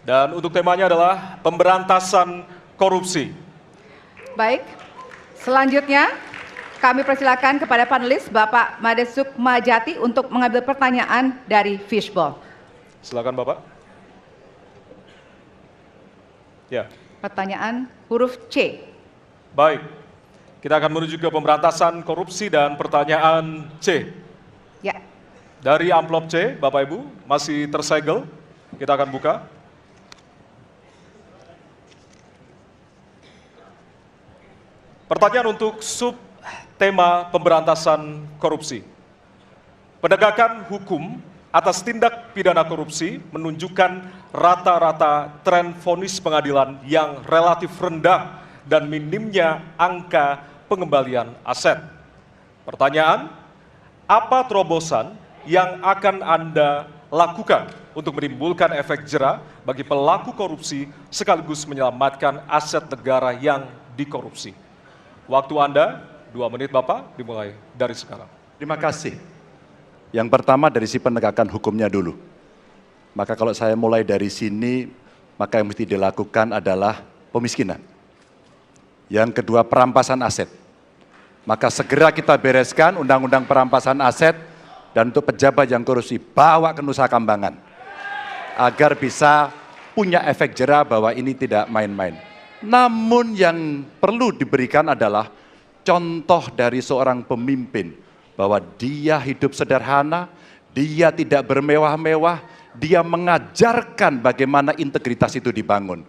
dan untuk temanya adalah pemberantasan korupsi. Baik, selanjutnya kami persilakan kepada panelis Bapak Made Sukmajati untuk mengambil pertanyaan dari fishbowl. Silakan Bapak. Ya. Pertanyaan huruf C. Baik, kita akan menuju ke pemberantasan korupsi dan pertanyaan C. Ya. Dari amplop C, Bapak Ibu, masih tersegel. Kita akan buka. Pertanyaan untuk subtema pemberantasan korupsi. Penegakan hukum atas tindak pidana korupsi menunjukkan rata-rata tren vonis pengadilan yang relatif rendah dan minimnya angka pengembalian aset. Pertanyaan, apa terobosan yang akan Anda lakukan untuk menimbulkan efek jera bagi pelaku korupsi sekaligus menyelamatkan aset negara yang dikorupsi? Waktu Anda 2 menit Bapak, dimulai dari sekarang. Terima kasih. Yang pertama dari si penegakan hukumnya dulu. Maka kalau saya mulai dari sini, maka yang mesti dilakukan adalah pemiskinan. Yang kedua perampasan aset. Maka segera kita bereskan undang-undang perampasan aset dan untuk pejabat yang korupsi bawa ke Nusa Kambangan. Agar bisa punya efek jera bahwa ini tidak main-main. Namun yang perlu diberikan adalah contoh dari seorang pemimpin bahwa dia hidup sederhana, dia tidak bermewah-mewah, dia mengajarkan bagaimana integritas itu dibangun.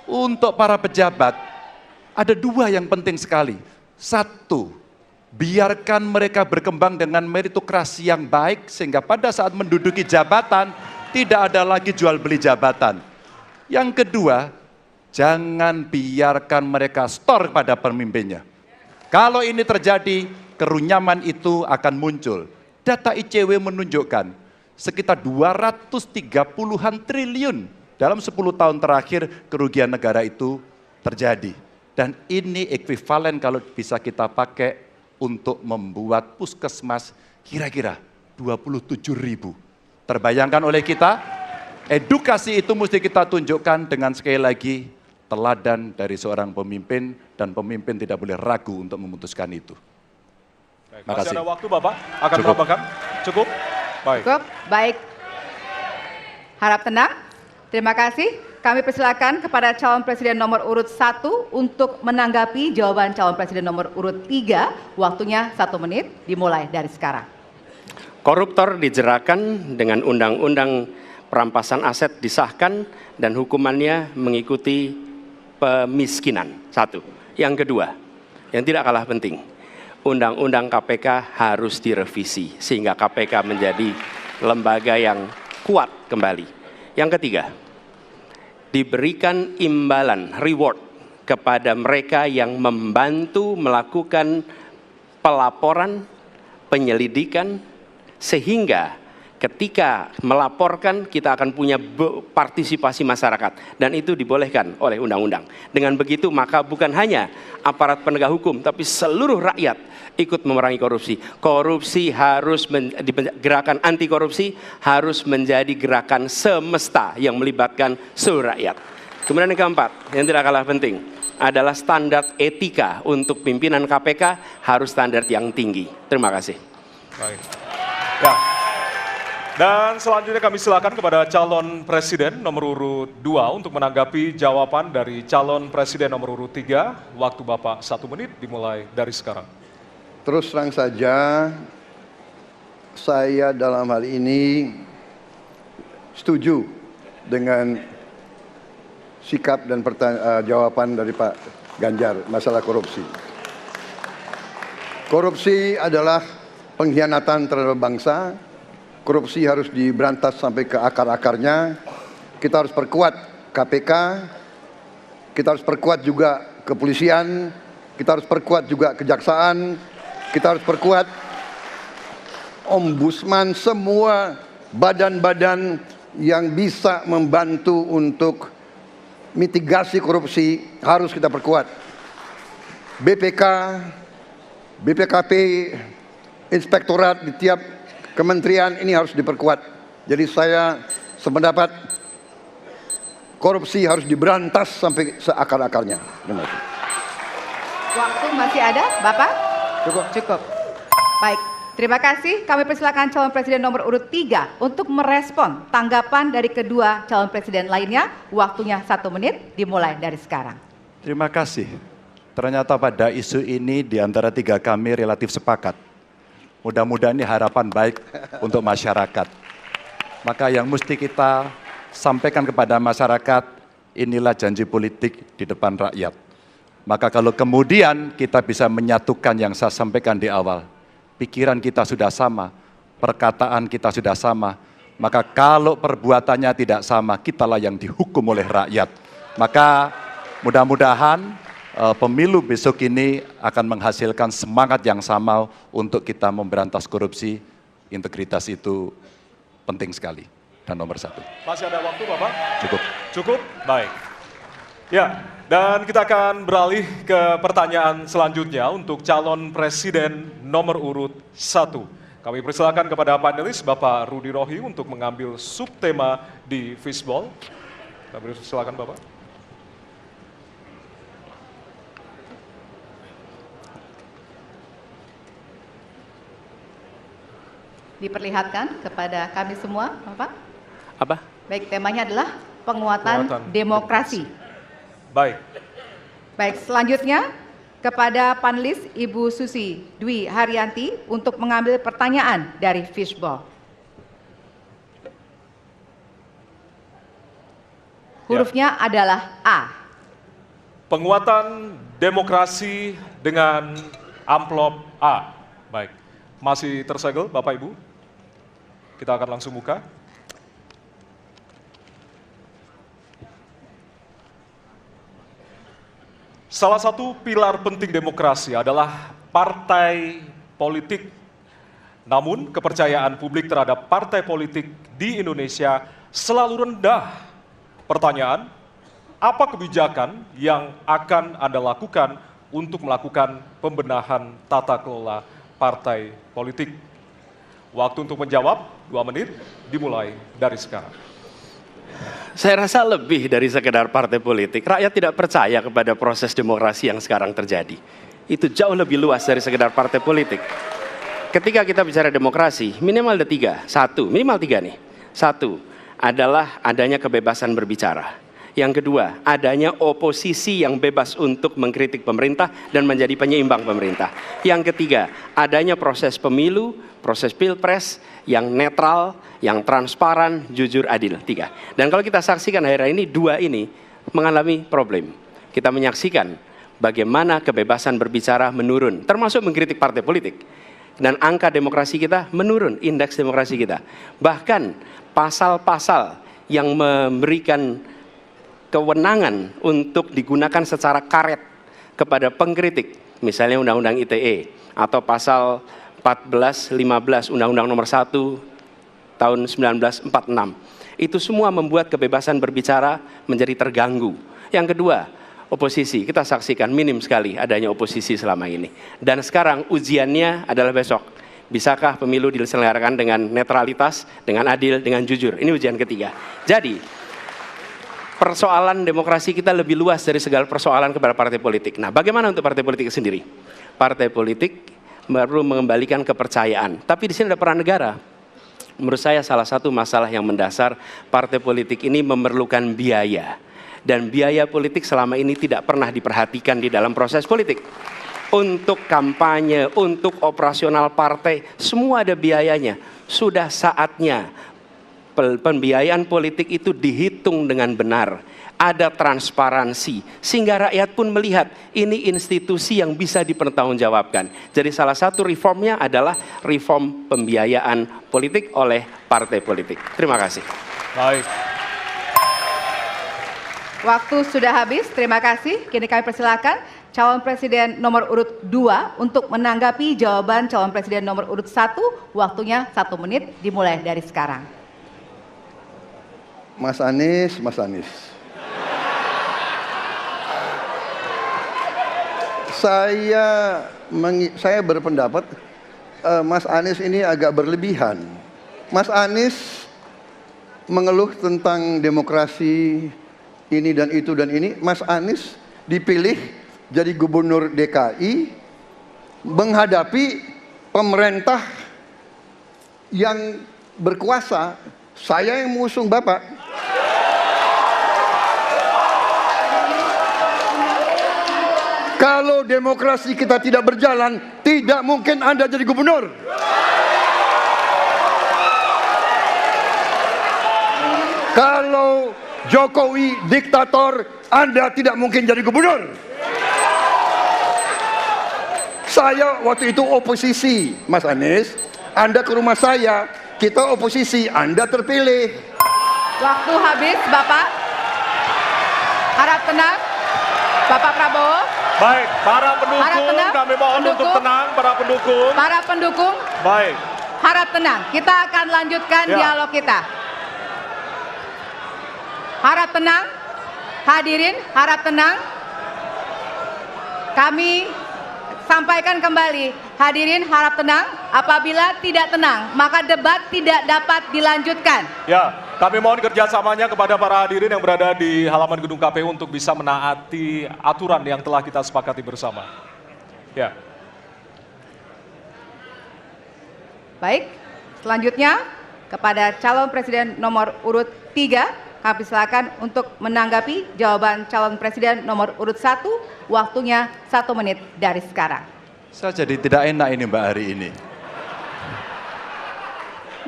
Untuk para pejabat, ada 2 yang penting sekali. 1, biarkan mereka berkembang dengan meritokrasi yang baik sehingga pada saat menduduki jabatan tidak ada lagi jual beli jabatan. Yang kedua, jangan biarkan mereka store pada pemimpinnya. Kalau ini terjadi, kerunyaman itu akan muncul. Data ICW menunjukkan sekitar 230-an triliun dalam 10 tahun terakhir kerugian negara itu terjadi. Dan ini ekuivalen kalau bisa kita pakai untuk membuat puskesmas kira-kira 27.000. Terbayangkan oleh kita, edukasi itu mesti kita tunjukkan dengan sekali lagi teladan dari seorang pemimpin dan pemimpin tidak boleh ragu untuk memutuskan itu. Masih ada waktu Bapak, akan menambahkan? Cukup? Baik. Cukup, baik. Harap tenang. Terima kasih. Kami persilakan kepada calon presiden nomor urut 1 untuk menanggapi jawaban calon presiden nomor urut 3. Waktunya 1 menit, dimulai dari sekarang. Koruptor dijeratkan dengan undang-undang perampasan aset disahkan dan hukumannya mengikuti pemiskinan. 1. Yang kedua, yang tidak kalah penting, undang-undang KPK harus direvisi sehingga KPK menjadi lembaga yang kuat kembali. Yang ketiga, diberikan imbalan, reward kepada mereka yang membantu melakukan pelaporan, penyelidikan, sehingga ketika melaporkan kita akan punya partisipasi masyarakat dan itu dibolehkan oleh undang-undang. Dengan begitu maka bukan hanya aparat penegak hukum tapi seluruh rakyat ikut memerangi korupsi. Korupsi harus gerakan anti korupsi harus menjadi gerakan semesta yang melibatkan seluruh rakyat. Kemudian yang keempat, yang tidak kalah penting adalah standar etika untuk pimpinan KPK harus standar yang tinggi. Terima kasih. Baik. Ya. Dan selanjutnya kami silakan kepada calon presiden nomor urut 2 untuk menanggapi jawaban dari calon presiden nomor urut 3. Waktu Bapak 1 menit dimulai dari sekarang. Terus terang saja, saya dalam hal ini setuju dengan sikap dan jawaban dari Pak Ganjar masalah korupsi. Korupsi adalah pengkhianatan terhadap bangsa. Korupsi harus diberantas sampai ke akar-akarnya. Kita harus perkuat KPK, kita harus perkuat juga kepolisian, kita harus perkuat juga kejaksaan, kita harus perkuat ombudsman, semua badan-badan yang bisa membantu untuk mitigasi korupsi harus kita perkuat. BPK, BPKP, inspektorat di tiap kementerian ini harus diperkuat. Jadi saya sependapat korupsi harus diberantas sampai seakar-akarnya. Terima kasih. Waktu masih ada, Bapak? Cukup. Cukup. Baik, terima kasih. Kami persilakan calon presiden nomor urut 3 untuk merespon tanggapan dari kedua calon presiden lainnya. Waktunya 1 menit, dimulai dari sekarang. Terima kasih. Ternyata pada isu ini di antara 3 kami relatif sepakat. Mudah-mudahan ini harapan baik untuk masyarakat. Maka yang mesti kita sampaikan kepada masyarakat, inilah janji politik di depan rakyat. Maka kalau kemudian kita bisa menyatukan yang saya sampaikan di awal, pikiran kita sudah sama, perkataan kita sudah sama, maka kalau perbuatannya tidak sama, kitalah yang dihukum oleh rakyat. Maka mudah-mudahan pemilu besok ini akan menghasilkan semangat yang sama untuk kita memberantas korupsi. Integritas itu penting sekali dan nomor 1. Masih ada waktu Bapak? Cukup. Cukup? Baik. Ya, dan kita akan beralih ke pertanyaan selanjutnya untuk calon presiden nomor urut 1. Kami persilakan kepada panelis Bapak Rudy Rohi untuk mengambil subtema di fishball. Kami persilakan Bapak. Diperlihatkan kepada kami semua, Bapak. Apa? Baik, temanya adalah penguatan demokrasi. Baik. Baik, selanjutnya kepada panelis Ibu Susi Dwi Haryanti untuk mengambil pertanyaan dari fishball. Hurufnya adalah A. Penguatan demokrasi dengan amplop A. Baik. Masih tersegel Bapak Ibu? Kita akan langsung buka. Salah satu pilar penting demokrasi adalah partai politik. Namun kepercayaan publik terhadap partai politik di Indonesia selalu rendah. Pertanyaan, apa kebijakan yang akan Anda lakukan untuk melakukan pembenahan tata kelola partai politik? Waktu untuk menjawab 2 menit dimulai dari sekarang. Saya rasa lebih dari sekedar partai politik. Rakyat tidak percaya kepada proses demokrasi yang sekarang terjadi. Itu jauh lebih luas dari sekedar partai politik. Ketika kita bicara demokrasi, minimal ada 3. 1, minimal 3 nih. 1, adalah adanya kebebasan berbicara. Yang kedua, adanya oposisi yang bebas untuk mengkritik pemerintah dan menjadi penyeimbang pemerintah. Yang ketiga, adanya proses pemilu, proses pilpres yang netral, yang transparan, jujur, adil. 3. Dan kalau kita saksikan akhir-akhir ini, 2 ini mengalami problem. Kita menyaksikan bagaimana kebebasan berbicara menurun, termasuk mengkritik partai politik. Dan angka demokrasi kita menurun, indeks demokrasi kita. Bahkan pasal-pasal yang memberikan kewenangan untuk digunakan secara karet kepada pengkritik, misalnya Undang-Undang ITE atau pasal 14, 15 Undang-Undang Nomor 1 tahun 1946. Itu semua membuat kebebasan berbicara menjadi terganggu. Yang kedua, oposisi. Kita saksikan minim sekali adanya oposisi selama ini. Dan sekarang ujiannya adalah besok. Bisakah pemilu diselenggarakan dengan netralitas, dengan adil, dengan jujur? Ini ujian ketiga. Jadi persoalan demokrasi kita lebih luas dari segala persoalan kepada partai politik. Nah, bagaimana untuk partai politik sendiri? Partai politik perlu mengembalikan kepercayaan. Tapi di sini ada peran negara. Menurut saya salah satu masalah yang mendasar, partai politik ini memerlukan biaya. Dan biaya politik selama ini tidak pernah diperhatikan di dalam proses politik. Untuk kampanye, untuk operasional partai, semua ada biayanya. Sudah saatnya pembiayaan politik itu dihitung dengan benar, ada transparansi, sehingga rakyat pun melihat ini institusi yang bisa dipertanggungjawabkan. Jadi salah satu reformnya adalah reform pembiayaan politik oleh partai politik. Terima kasih. Baik. Waktu sudah habis, terima kasih. Kini kami persilakan calon presiden nomor urut 2 untuk menanggapi jawaban calon presiden nomor urut 1. Waktunya 1 menit, dimulai dari sekarang. Mas Anies, Mas Anies. Saya berpendapat Mas Anies ini agak berlebihan. Mas Anies mengeluh tentang demokrasi ini dan itu dan ini. Mas Anies dipilih jadi gubernur DKI menghadapi pemerintah yang berkuasa. Saya yang mengusung Bapak. Kalau demokrasi kita tidak berjalan, tidak mungkin Anda jadi gubernur. Kalau Jokowi diktator, Anda tidak mungkin jadi gubernur. Saya waktu itu oposisi, Mas Anies. Anda ke rumah saya, kita oposisi, Anda terpilih. Waktu habis, Bapak. Harap tenang, Bapak Prabowo. Baik, para pendukung, kami mohon untuk tenang, para pendukung. Para pendukung, Baik. harap tenang. Kita akan lanjutkan dialog kita. Harap tenang, hadirin, harap tenang. Kami sampaikan kembali, hadirin harap tenang. Apabila tidak tenang, maka debat tidak dapat dilanjutkan. Ya, kami mohon kerjasamanya kepada para hadirin yang berada di halaman gedung KPU untuk bisa menaati aturan yang telah kita sepakati bersama. Ya. Baik, selanjutnya kepada calon presiden nomor urut 3, kami silakan untuk menanggapi jawaban calon presiden nomor urut 1. Waktunya 1 menit dari sekarang. Saya jadi tidak enak ini Mbak hari ini.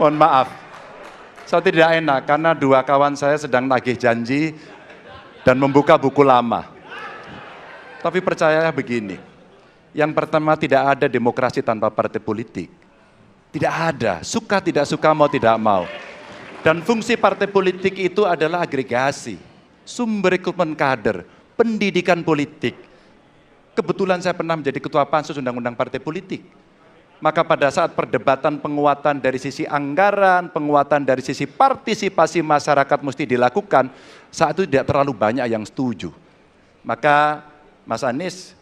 Mohon maaf. Saya tidak enak karena 2 kawan saya sedang nagih janji dan membuka buku lama. Tapi percaya begini, yang pertama tidak ada demokrasi tanpa partai politik. Tidak ada, suka tidak suka, mau tidak mau. Dan fungsi partai politik itu adalah agregasi, sumber rekrutmen kader, pendidikan politik. Kebetulan saya pernah menjadi ketua pansus undang-undang partai politik. Maka pada saat perdebatan penguatan dari sisi anggaran, penguatan dari sisi partisipasi masyarakat mesti dilakukan, saat itu tidak terlalu banyak yang setuju. Maka Mas Anies,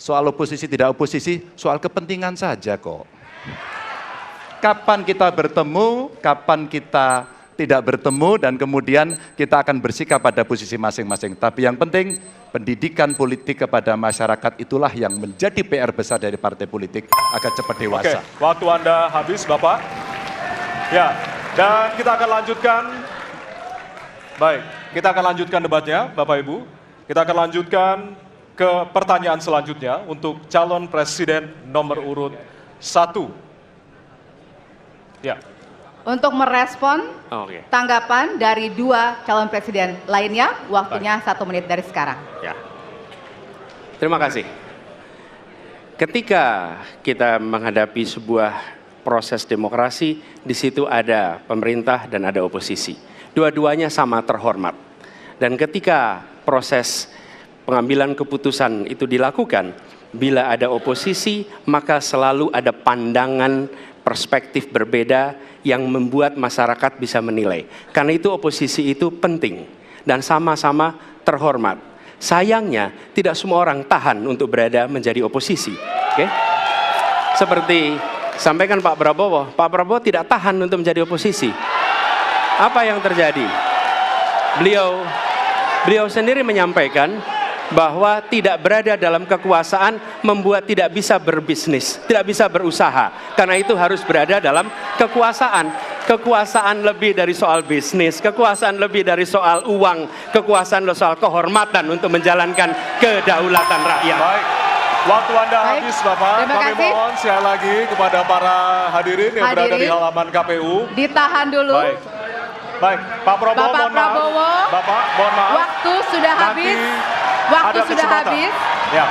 soal oposisi tidak oposisi, soal kepentingan saja kok. Kapan kita bertemu, kapan kita tidak bertemu, dan kemudian kita akan bersikap pada posisi masing-masing. Tapi yang penting, pendidikan politik kepada masyarakat itulah yang menjadi PR besar dari partai politik agar cepat dewasa. Oke, waktu Anda habis, Bapak. Ya, dan kita akan lanjutkan Baik, kita akan lanjutkan debatnya, Bapak Ibu. Kita akan lanjutkan ke pertanyaan selanjutnya untuk calon presiden nomor urut 1. Ya. Untuk merespon Oke. tanggapan dari dua calon presiden lainnya, waktunya 1 menit dari sekarang. Ya. Terima kasih. Ketika kita menghadapi sebuah proses demokrasi, di situ ada pemerintah dan ada oposisi. Dua-duanya sama terhormat. Dan ketika proses pengambilan keputusan itu dilakukan, bila ada oposisi, maka selalu ada pandangan perspektif berbeda yang membuat masyarakat bisa menilai. Karena itu oposisi itu penting dan sama-sama terhormat. Sayangnya tidak semua orang tahan untuk berada menjadi oposisi. Oke? Seperti sampaikan Pak Prabowo tidak tahan untuk menjadi oposisi. Apa yang terjadi? Beliau sendiri menyampaikan bahwa tidak berada dalam kekuasaan membuat tidak bisa berbisnis, tidak bisa berusaha. Karena itu harus berada dalam kekuasaan. Kekuasaan lebih dari soal bisnis, kekuasaan lebih dari soal uang, kekuasaan soal kehormatan untuk menjalankan kedaulatan rakyat. Baik, waktu Anda Baik, habis Bapak. terima Kami kasih. mohon sekali lagi kepada para hadirin yang berada di Hadirin. halaman KPU. Ditahan dulu. Baik, baik, Pak Prabowo, Bapak mohon maaf. Prabowo, Bapak, mohon maaf. Waktu sudah Nanti habis. Waktu ada sudah kesempatan. habis. Ya.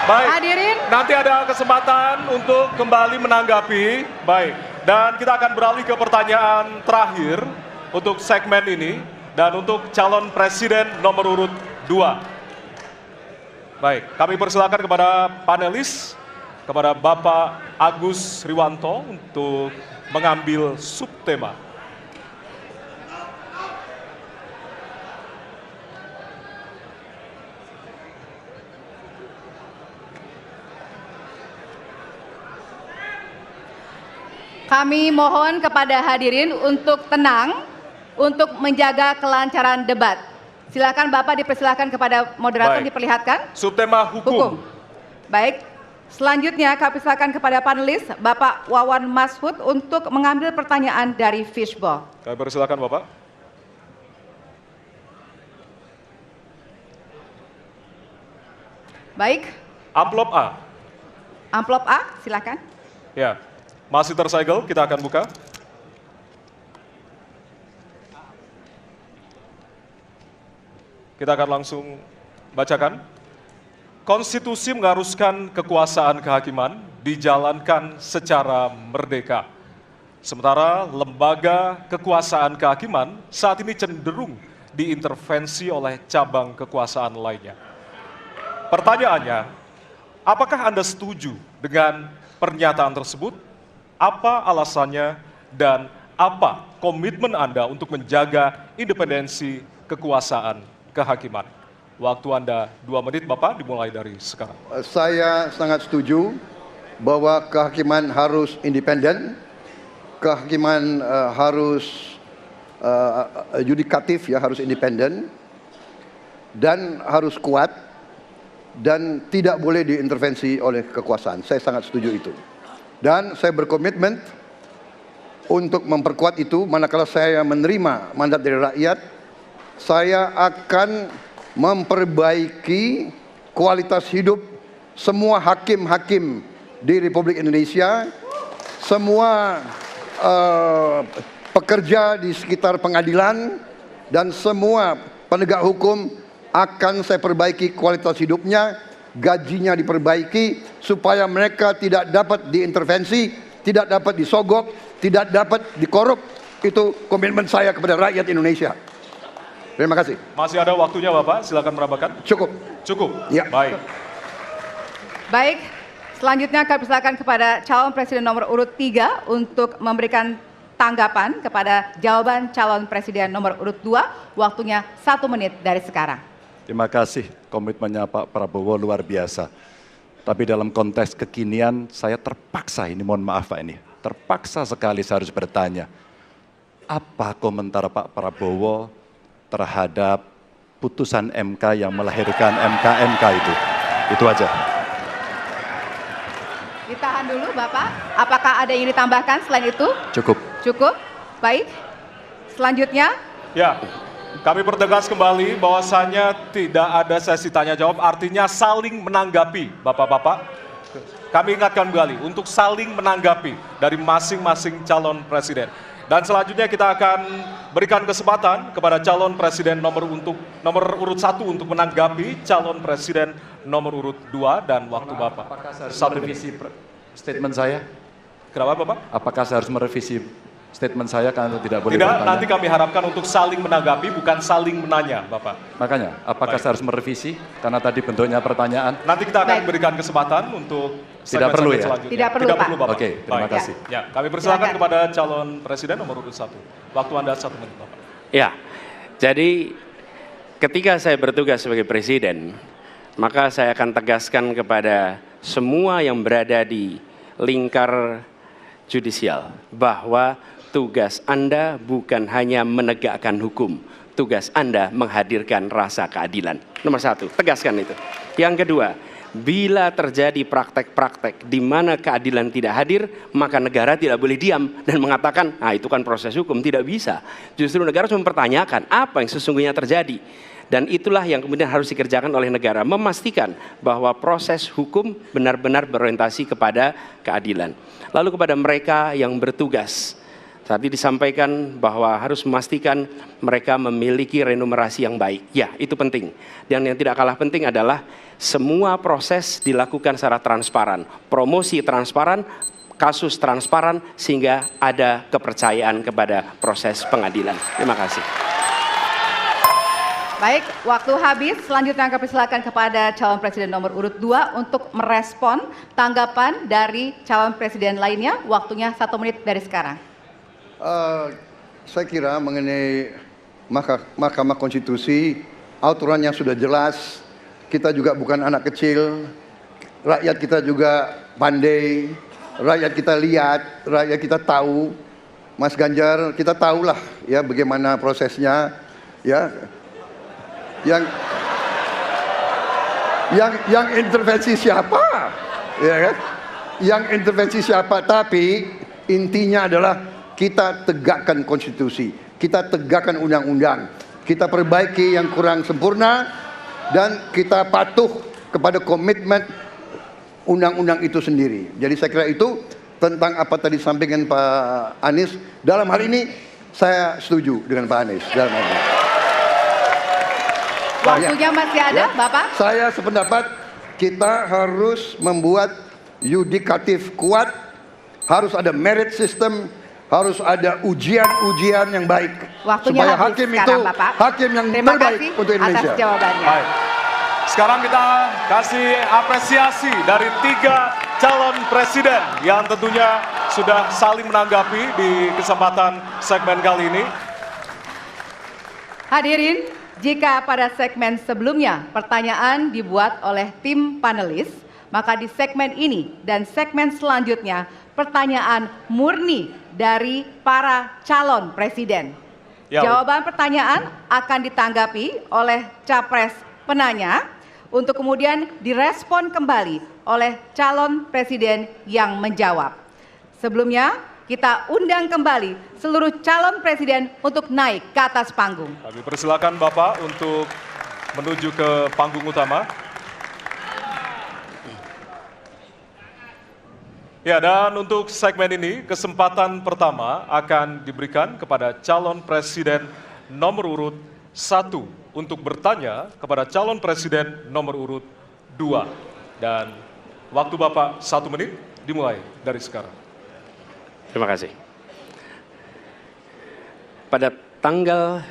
Baik. Hadirin. Nanti ada kesempatan untuk kembali menanggapi. Baik. Dan kita akan beralih ke pertanyaan terakhir untuk segmen ini dan untuk calon presiden nomor urut 2. Baik, kami persilakan kepada panelis, kepada Bapak Agus Riwanto untuk mengambil subtema. Kami mohon kepada hadirin untuk tenang, untuk menjaga kelancaran debat. Silakan Bapak dipersilakan kepada moderator Baik. diperlihatkan. Subtema Hukum. hukum. Baik. Selanjutnya kami silakan kepada panelis Bapak Wawan Mashud untuk mengambil pertanyaan dari Fishball. Kami persilakan Bapak. Baik. Amplop A. Amplop A, silakan. Ya, masih tersegel, kita akan buka. Kita akan langsung bacakan. Konstitusi mengharuskan kekuasaan kehakiman dijalankan secara merdeka. Sementara lembaga kekuasaan kehakiman saat ini cenderung diintervensi oleh cabang kekuasaan lainnya. Pertanyaannya, apakah Anda setuju dengan pernyataan tersebut? Apa alasannya dan apa komitmen Anda untuk menjaga independensi kekuasaan kehakiman? Waktu Anda 2 menit Bapak, dimulai dari sekarang. Saya sangat setuju bahwa kehakiman harus independen, kehakiman harus yudikatif, ya, harus independen, dan harus kuat, dan tidak boleh diintervensi oleh kekuasaan. Saya sangat setuju itu. Dan saya berkomitmen untuk memperkuat itu. Manakala saya menerima mandat dari rakyat, saya akan memperbaiki kualitas hidup semua hakim-hakim di Republik Indonesia, semua pekerja di sekitar pengadilan, dan semua penegak hukum akan saya perbaiki kualitas hidupnya, gajinya diperbaiki, supaya mereka tidak dapat diintervensi, tidak dapat disogok, tidak dapat dikorup. Itu komitmen saya kepada rakyat Indonesia. Terima kasih. Masih ada waktunya Bapak, silakan menambahkan. Cukup. Cukup? Ya. Baik. Baik, selanjutnya kami persilakan kepada calon presiden nomor urut 3 untuk memberikan tanggapan kepada jawaban calon presiden nomor urut 2. Waktunya 1 menit dari sekarang. Terima kasih, komitmennya Pak Prabowo luar biasa. Tapi dalam konteks kekinian saya terpaksa, ini mohon maaf Pak, ini terpaksa sekali saya harus bertanya. Apa komentar Pak Prabowo terhadap putusan MK yang melahirkan MK itu? Itu aja. Ditahan dulu Bapak, apakah ada yang ingin ditambahkan selain itu? Cukup. Cukup, baik. Selanjutnya, Ya, Kami pertegas kembali bahwasannya tidak ada sesi tanya jawab, artinya saling menanggapi, Bapak-bapak. Kami ingatkan kembali untuk saling menanggapi dari masing-masing calon presiden. Dan selanjutnya kita akan berikan kesempatan kepada calon presiden nomor urut 1 untuk menanggapi calon presiden nomor urut 2 dan waktu Bapak. Apakah saya harus 1 menit. merevisi statement saya? Kenapa Bapak? Apakah saya harus merevisi statement saya karena tidak boleh Tidak, bertanya? nanti kami harapkan untuk saling menanggapi, bukan saling menanya, Bapak. Makanya, apakah saya harus merevisi karena tadi bentuknya pertanyaan? Nanti kita akan Baik. berikan kesempatan untuk Tidak perlu ya? selanjutnya. Tidak perlu, Pak. Bapak. Oke, terima Baik. kasih. Ya, kami persilakan Silakan. kepada calon presiden nomor urut 1. Waktu Anda 1 menit, Bapak. Ya, jadi ketika saya bertugas sebagai presiden, maka saya akan tegaskan kepada semua yang berada di lingkar judisial bahwa tugas Anda bukan hanya menegakkan hukum, tugas Anda menghadirkan rasa keadilan. Nomor 1, tegaskan itu. Yang kedua, bila terjadi praktek-praktek di mana keadilan tidak hadir, maka negara tidak boleh diam dan mengatakan, ah itu kan proses hukum, tidak bisa. Justru negara harus mempertanyakan apa yang sesungguhnya terjadi. Dan itulah yang kemudian harus dikerjakan oleh negara, memastikan bahwa proses hukum benar-benar berorientasi kepada keadilan. Lalu kepada mereka yang bertugas, tadi disampaikan bahwa harus memastikan mereka memiliki remunerasi yang baik. Ya, itu penting. Dan yang tidak kalah penting adalah semua proses dilakukan secara transparan. Promosi transparan, kasus transparan, sehingga ada kepercayaan kepada proses pengadilan. Terima kasih. Baik, waktu habis. Selanjutnya kami persilakan kepada calon presiden nomor urut 2 untuk merespon tanggapan dari calon presiden lainnya. Waktunya 1 menit dari sekarang. Saya kira mengenai Mahkamah Konstitusi, aturannya sudah jelas. Kita juga bukan anak kecil, rakyat kita juga pandai, rakyat kita lihat, rakyat kita tahu. Mas Ganjar, kita tahulah ya bagaimana prosesnya, ya. Yang intervensi siapa, ya kan? Yang intervensi siapa? Tapi intinya adalah kita tegakkan konstitusi, kita tegakkan undang-undang, kita perbaiki yang kurang sempurna, dan kita patuh kepada komitmen undang-undang itu sendiri. Jadi saya kira itu tentang apa tadi disampaikan Pak Anies. Dalam hal ini saya setuju dengan Pak Anies. Dalam hal ini. Waktunya masih ada, Ya. Bapak? Saya sependapat kita harus membuat yudikatif kuat, harus ada merit system, harus ada ujian-ujian yang baik. Waktunya supaya habis hakim sekarang, itu Bapak. hakim yang Terima terbaik kasih untuk Indonesia. atas jawabannya. Baik. Sekarang kita kasih apresiasi dari 3 calon presiden yang tentunya sudah saling menanggapi di kesempatan segmen kali ini. Hadirin, jika pada segmen sebelumnya pertanyaan dibuat oleh tim panelis, maka di segmen ini dan segmen selanjutnya pertanyaan murni dari para calon presiden. Ya, Jawaban pertanyaan akan ditanggapi oleh capres penanya untuk kemudian direspon kembali oleh calon presiden yang menjawab. Sebelumnya, kita undang kembali seluruh calon presiden untuk naik ke atas panggung. Kami persilakan Bapak untuk menuju ke panggung utama. Ya, dan untuk segmen ini kesempatan pertama akan diberikan kepada calon presiden nomor urut 1 untuk bertanya kepada calon presiden nomor urut 2. Dan waktu Bapak 1 menit dimulai dari sekarang. Terima kasih. Pada tanggal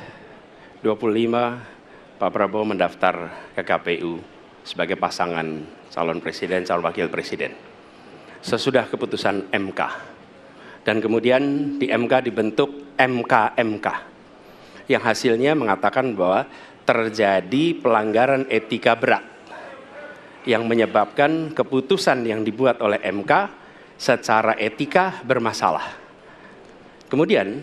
25, Pak Prabowo mendaftar ke KPU sebagai pasangan calon presiden, calon wakil presiden. Sesudah keputusan MK. Dan kemudian di MK dibentuk MK-MK. Yang hasilnya mengatakan bahwa terjadi pelanggaran etika berat. Yang menyebabkan keputusan yang dibuat oleh MK secara etika bermasalah. Kemudian,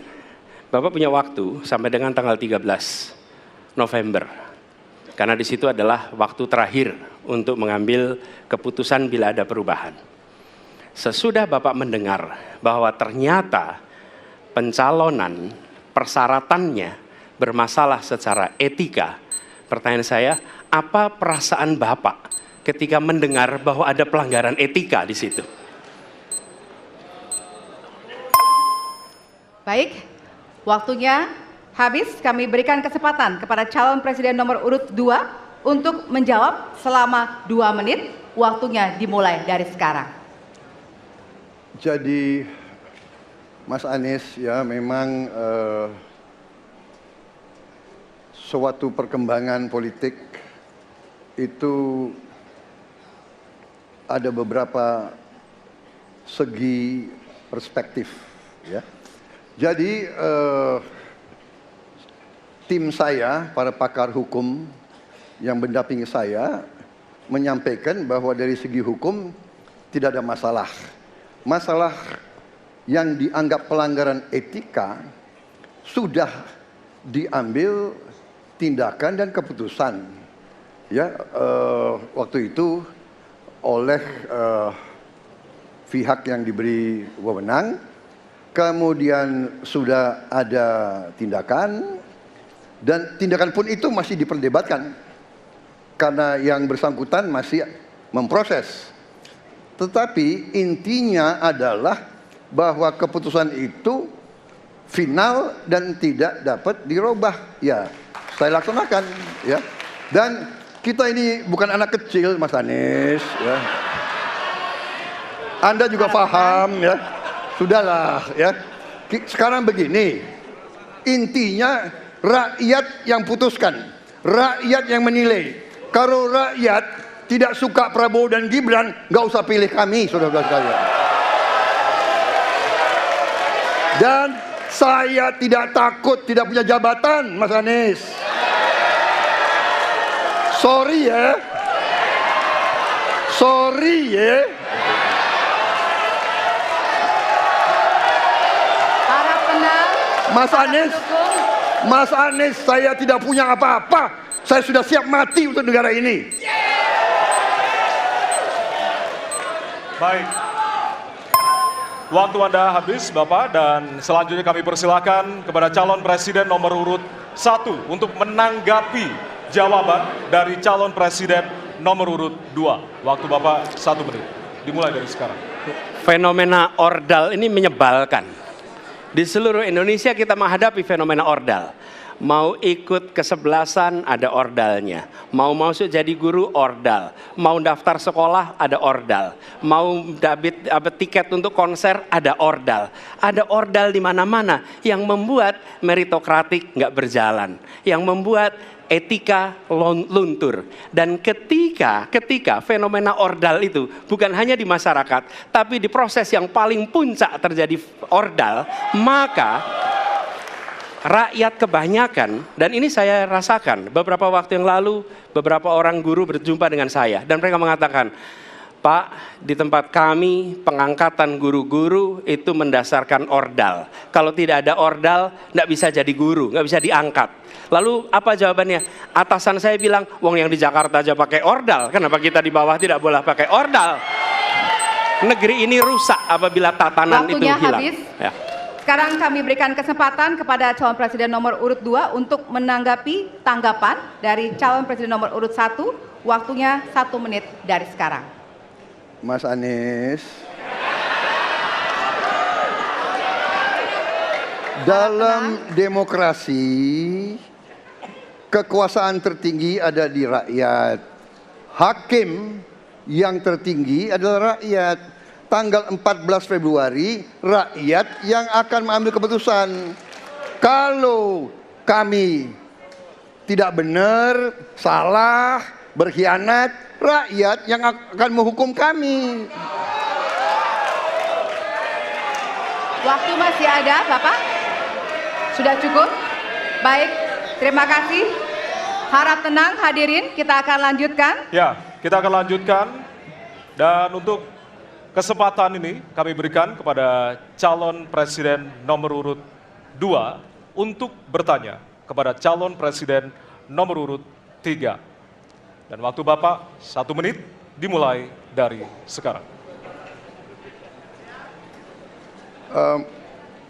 Bapak punya waktu sampai dengan tanggal 13 November. Karena di situ adalah waktu terakhir untuk mengambil keputusan bila ada perubahan. Sesudah Bapak mendengar bahwa ternyata pencalonan persyaratannya bermasalah secara etika. Pertanyaan saya, apa perasaan Bapak ketika mendengar bahwa ada pelanggaran etika di situ? Baik, waktunya habis. Kami berikan kesempatan kepada calon presiden nomor urut 2 untuk menjawab selama 2 menit. Waktunya dimulai dari sekarang. Jadi Mas Anies ya memang suatu perkembangan politik itu ada beberapa segi perspektif ya. Jadi tim saya, para pakar hukum yang mendampingi saya menyampaikan bahwa dari segi hukum tidak ada masalah. Masalah yang dianggap pelanggaran etika sudah diambil tindakan dan keputusan ya waktu itu oleh pihak yang diberi wewenang. Kemudian sudah ada tindakan, dan tindakan pun itu masih diperdebatkan karena yang bersangkutan masih memproses. Tetapi intinya adalah bahwa keputusan itu final dan tidak dapat dirubah. Ya, saya laksanakan ya. Dan kita ini bukan anak kecil, Mas Anies ya. Anda juga paham ya. Sudahlah ya. Sekarang begini, intinya rakyat yang putuskan, rakyat yang menilai. Kalau rakyat tidak suka Prabowo dan Gibran, nggak usah pilih kami, saudara-saudara sekalian. Dan saya tidak takut tidak punya jabatan, Mas Anies. Sorry ya. Sorry ya. Mas Anies, saya tidak punya apa-apa. Saya sudah siap mati untuk negara ini. Baik. Waktu Anda habis, Bapak, dan selanjutnya kami persilakan kepada calon presiden nomor urut 1 untuk menanggapi jawaban dari calon presiden nomor urut 2. Waktu Bapak 1 menit. Dimulai dari sekarang. Fenomena ordal ini menyebalkan. Di seluruh Indonesia kita menghadapi fenomena ordal. Mau ikut kesebelasan ada ordalnya. Mau masuk jadi guru ordal. Mau daftar sekolah ada ordal. Mau dapat tiket untuk konser ada ordal. Ada ordal di mana-mana yang membuat meritokratik nggak berjalan. Yang membuat etika luntur. Dan ketika fenomena ordal itu bukan hanya di masyarakat, tapi di proses yang paling puncak terjadi ordal, maka rakyat kebanyakan, dan ini saya rasakan beberapa waktu yang lalu, beberapa orang guru berjumpa dengan saya dan mereka mengatakan, Pak, di tempat kami pengangkatan guru-guru itu mendasarkan ordal. Kalau tidak ada ordal, nggak bisa jadi guru, nggak bisa diangkat. Lalu apa jawabannya? Atasan saya bilang, wong yang di Jakarta aja pakai ordal, kenapa kita di bawah tidak boleh pakai ordal? Negeri ini rusak apabila tatanan itu hilang. Waktunya habis. Ya. Sekarang kami berikan kesempatan kepada calon presiden nomor urut 2 untuk menanggapi tanggapan dari calon presiden nomor urut 1. Waktunya 1 menit dari sekarang. Mas Anies, dalam demokrasi kekuasaan tertinggi ada di rakyat. Hakim yang tertinggi adalah rakyat. Tanggal 14 Februari rakyat yang akan mengambil keputusan. Kalau kami tidak benar, salah, berkhianat, rakyat yang akan menghukum kami. Waktu masih ada, Bapak? Sudah cukup? Baik, terima kasih. Harap tenang hadirin, kita akan lanjutkan. Ya, kita akan lanjutkan. Dan untuk kesempatan ini kami berikan kepada calon presiden nomor urut 2 untuk bertanya kepada calon presiden nomor urut 3. Dan waktu Bapak 1 menit dimulai dari sekarang.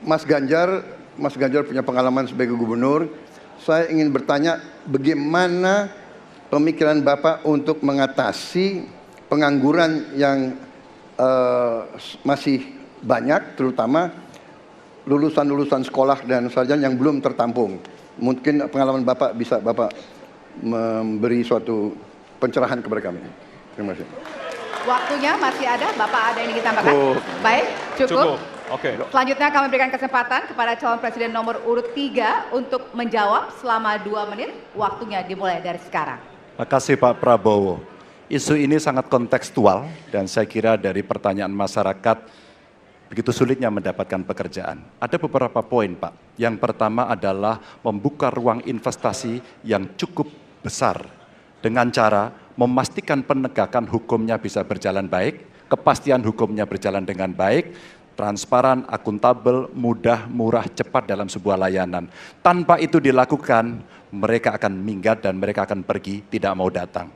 Mas Ganjar punya pengalaman sebagai gubernur. saya ingin bertanya bagaimana pemikiran Bapak untuk mengatasi pengangguran yang masih banyak, terutama lulusan-lulusan sekolah dan sarjana yang belum tertampung. Mungkin pengalaman Bapak bisa Bapak memberi suatu pencerahan kepada kami. Terima kasih. Waktunya masih ada, Bapak ada yang ingin ditambahkan? Baik, cukup. Oke. Selanjutnya kami berikan kesempatan kepada calon presiden nomor urut 3 untuk menjawab selama 2 menit. Waktunya dimulai dari sekarang. Terima kasih Pak Prabowo. Isu ini sangat kontekstual dan saya kira dari pertanyaan masyarakat begitu sulitnya mendapatkan pekerjaan. Ada beberapa poin Pak. Yang pertama adalah membuka ruang investasi yang cukup besar dengan cara memastikan penegakan hukumnya bisa berjalan baik, kepastian hukumnya berjalan dengan baik, transparan, akuntabel, mudah, murah, cepat dalam sebuah layanan. Tanpa itu dilakukan, mereka akan minggat dan mereka akan pergi, tidak mau datang.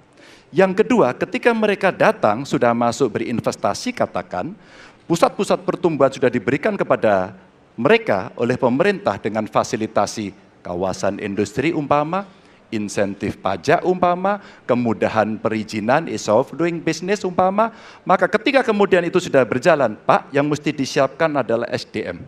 Yang kedua, ketika mereka datang, sudah masuk berinvestasi katakan, pusat-pusat pertumbuhan sudah diberikan kepada mereka oleh pemerintah dengan fasilitasi kawasan industri umpama, insentif pajak umpama, kemudahan perizinan, ease of doing business umpama, maka ketika kemudian itu sudah berjalan, Pak, yang mesti disiapkan adalah SDM.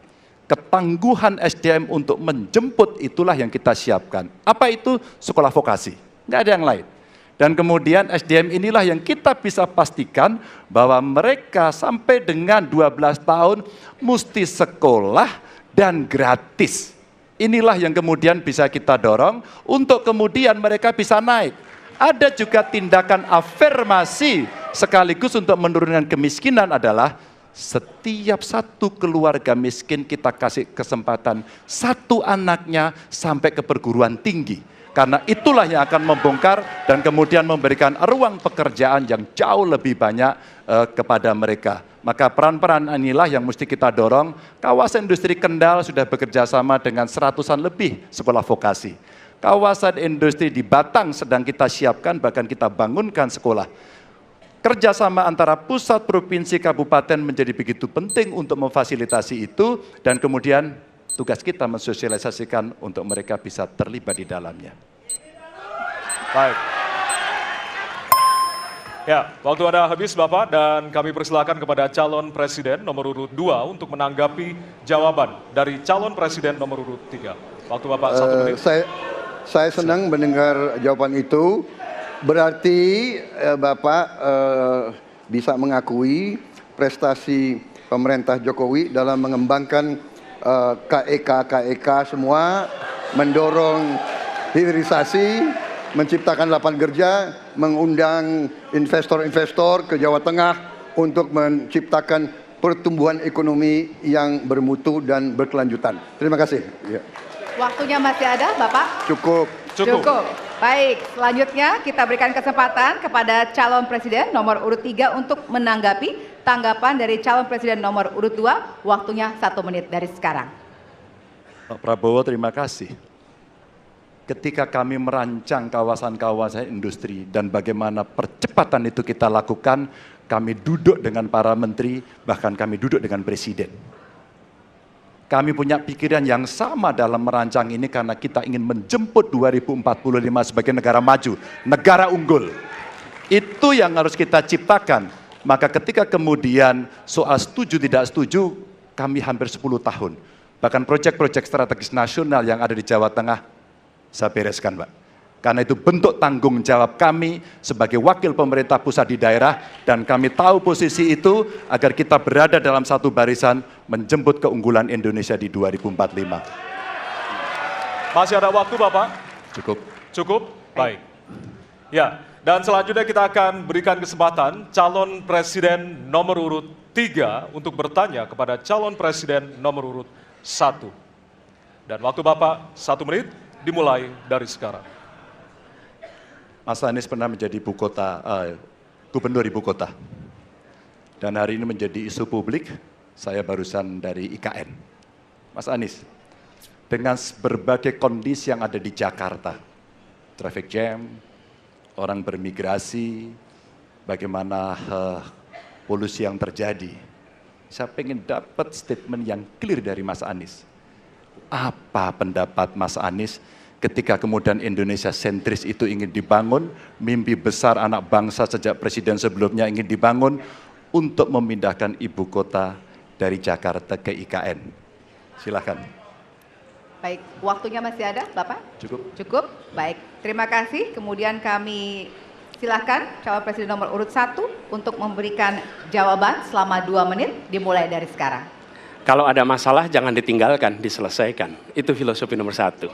Ketangguhan SDM untuk menjemput itulah yang kita siapkan. Apa itu? Sekolah vokasi, nggak ada yang lain. Dan kemudian SDM inilah yang kita bisa pastikan bahwa mereka sampai dengan 12 tahun mesti sekolah dan gratis. Inilah yang kemudian bisa kita dorong untuk kemudian mereka bisa naik. Ada juga tindakan afirmasi sekaligus untuk menurunkan kemiskinan adalah setiap satu keluarga miskin kita kasih kesempatan satu anaknya sampai ke perguruan tinggi. Karena itulah yang akan membongkar dan kemudian memberikan ruang pekerjaan yang jauh lebih banyak kepada mereka. Maka peran-peran inilah yang mesti kita dorong. Kawasan industri Kendal sudah bekerja sama dengan 100-an lebih sekolah vokasi. Kawasan industri di Batang sedang kita siapkan, bahkan kita bangunkan sekolah. Kerjasama antara pusat, provinsi, kabupaten menjadi begitu penting untuk memfasilitasi itu, dan kemudian tugas kita mensosialisasikan untuk mereka bisa terlibat di dalamnya. Baik. Ya, waktu Anda habis Bapak, dan kami persilakan kepada calon presiden nomor urut 2 untuk menanggapi jawaban dari calon presiden nomor urut 3. Waktu Bapak 1 menit. Saya senang mendengar jawaban itu. Berarti Bapak bisa mengakui prestasi pemerintah Jokowi dalam mengembangkan KEK semua, mendorong hilirisasi, menciptakan lapangan kerja, mengundang investor-investor ke Jawa Tengah untuk menciptakan pertumbuhan ekonomi yang bermutu dan berkelanjutan. Terima kasih. Ya. Waktunya masih ada, Bapak? Cukup. Baik, selanjutnya kita berikan kesempatan kepada calon presiden nomor urut 3 untuk menanggapi tanggapan dari calon presiden nomor urut 2. Waktunya 1 menit dari sekarang. Pak Prabowo, terima kasih. Ketika kami merancang kawasan-kawasan industri dan bagaimana percepatan itu kita lakukan, kami duduk dengan para menteri, bahkan kami duduk dengan presiden. Kami punya pikiran yang sama dalam merancang ini karena kita ingin menjemput 2045 sebagai negara maju, negara unggul. Itu yang harus kita ciptakan. Maka ketika kemudian soal setuju tidak setuju, kami hampir 10 tahun. Bahkan proyek-proyek strategis nasional yang ada di Jawa Tengah, saya bereskan, Pak. Karena itu bentuk tanggung jawab kami sebagai wakil pemerintah pusat di daerah, dan kami tahu posisi itu agar kita berada dalam satu barisan menjemput keunggulan Indonesia di 2045. Masih ada waktu Bapak? Cukup? Baik. Ya, dan selanjutnya kita akan berikan kesempatan calon presiden nomor urut 3 untuk bertanya kepada calon presiden nomor urut 1. Dan waktu Bapak 1 menit dimulai dari sekarang. Mas Anies pernah menjadi gubernur ibu kota. Dan hari ini menjadi isu publik, saya barusan dari IKN. Mas Anies, dengan berbagai kondisi yang ada di Jakarta, traffic jam, orang bermigrasi, bagaimana polusi yang terjadi, saya pengen dapat statement yang clear dari Mas Anies. Apa pendapat Mas Anies ketika kemudian Indonesia sentris itu ingin dibangun, mimpi besar anak bangsa sejak presiden sebelumnya ingin dibangun untuk memindahkan ibu kota dari Jakarta ke IKN. Silakan. Baik, waktunya masih ada, Bapak? Cukup. Cukup? Baik, terima kasih. Kemudian kami silakan calon presiden nomor urut 1 untuk memberikan jawaban selama 2 menit, dimulai dari sekarang. Kalau ada masalah jangan ditinggalkan, diselesaikan. Itu filosofi nomor 1.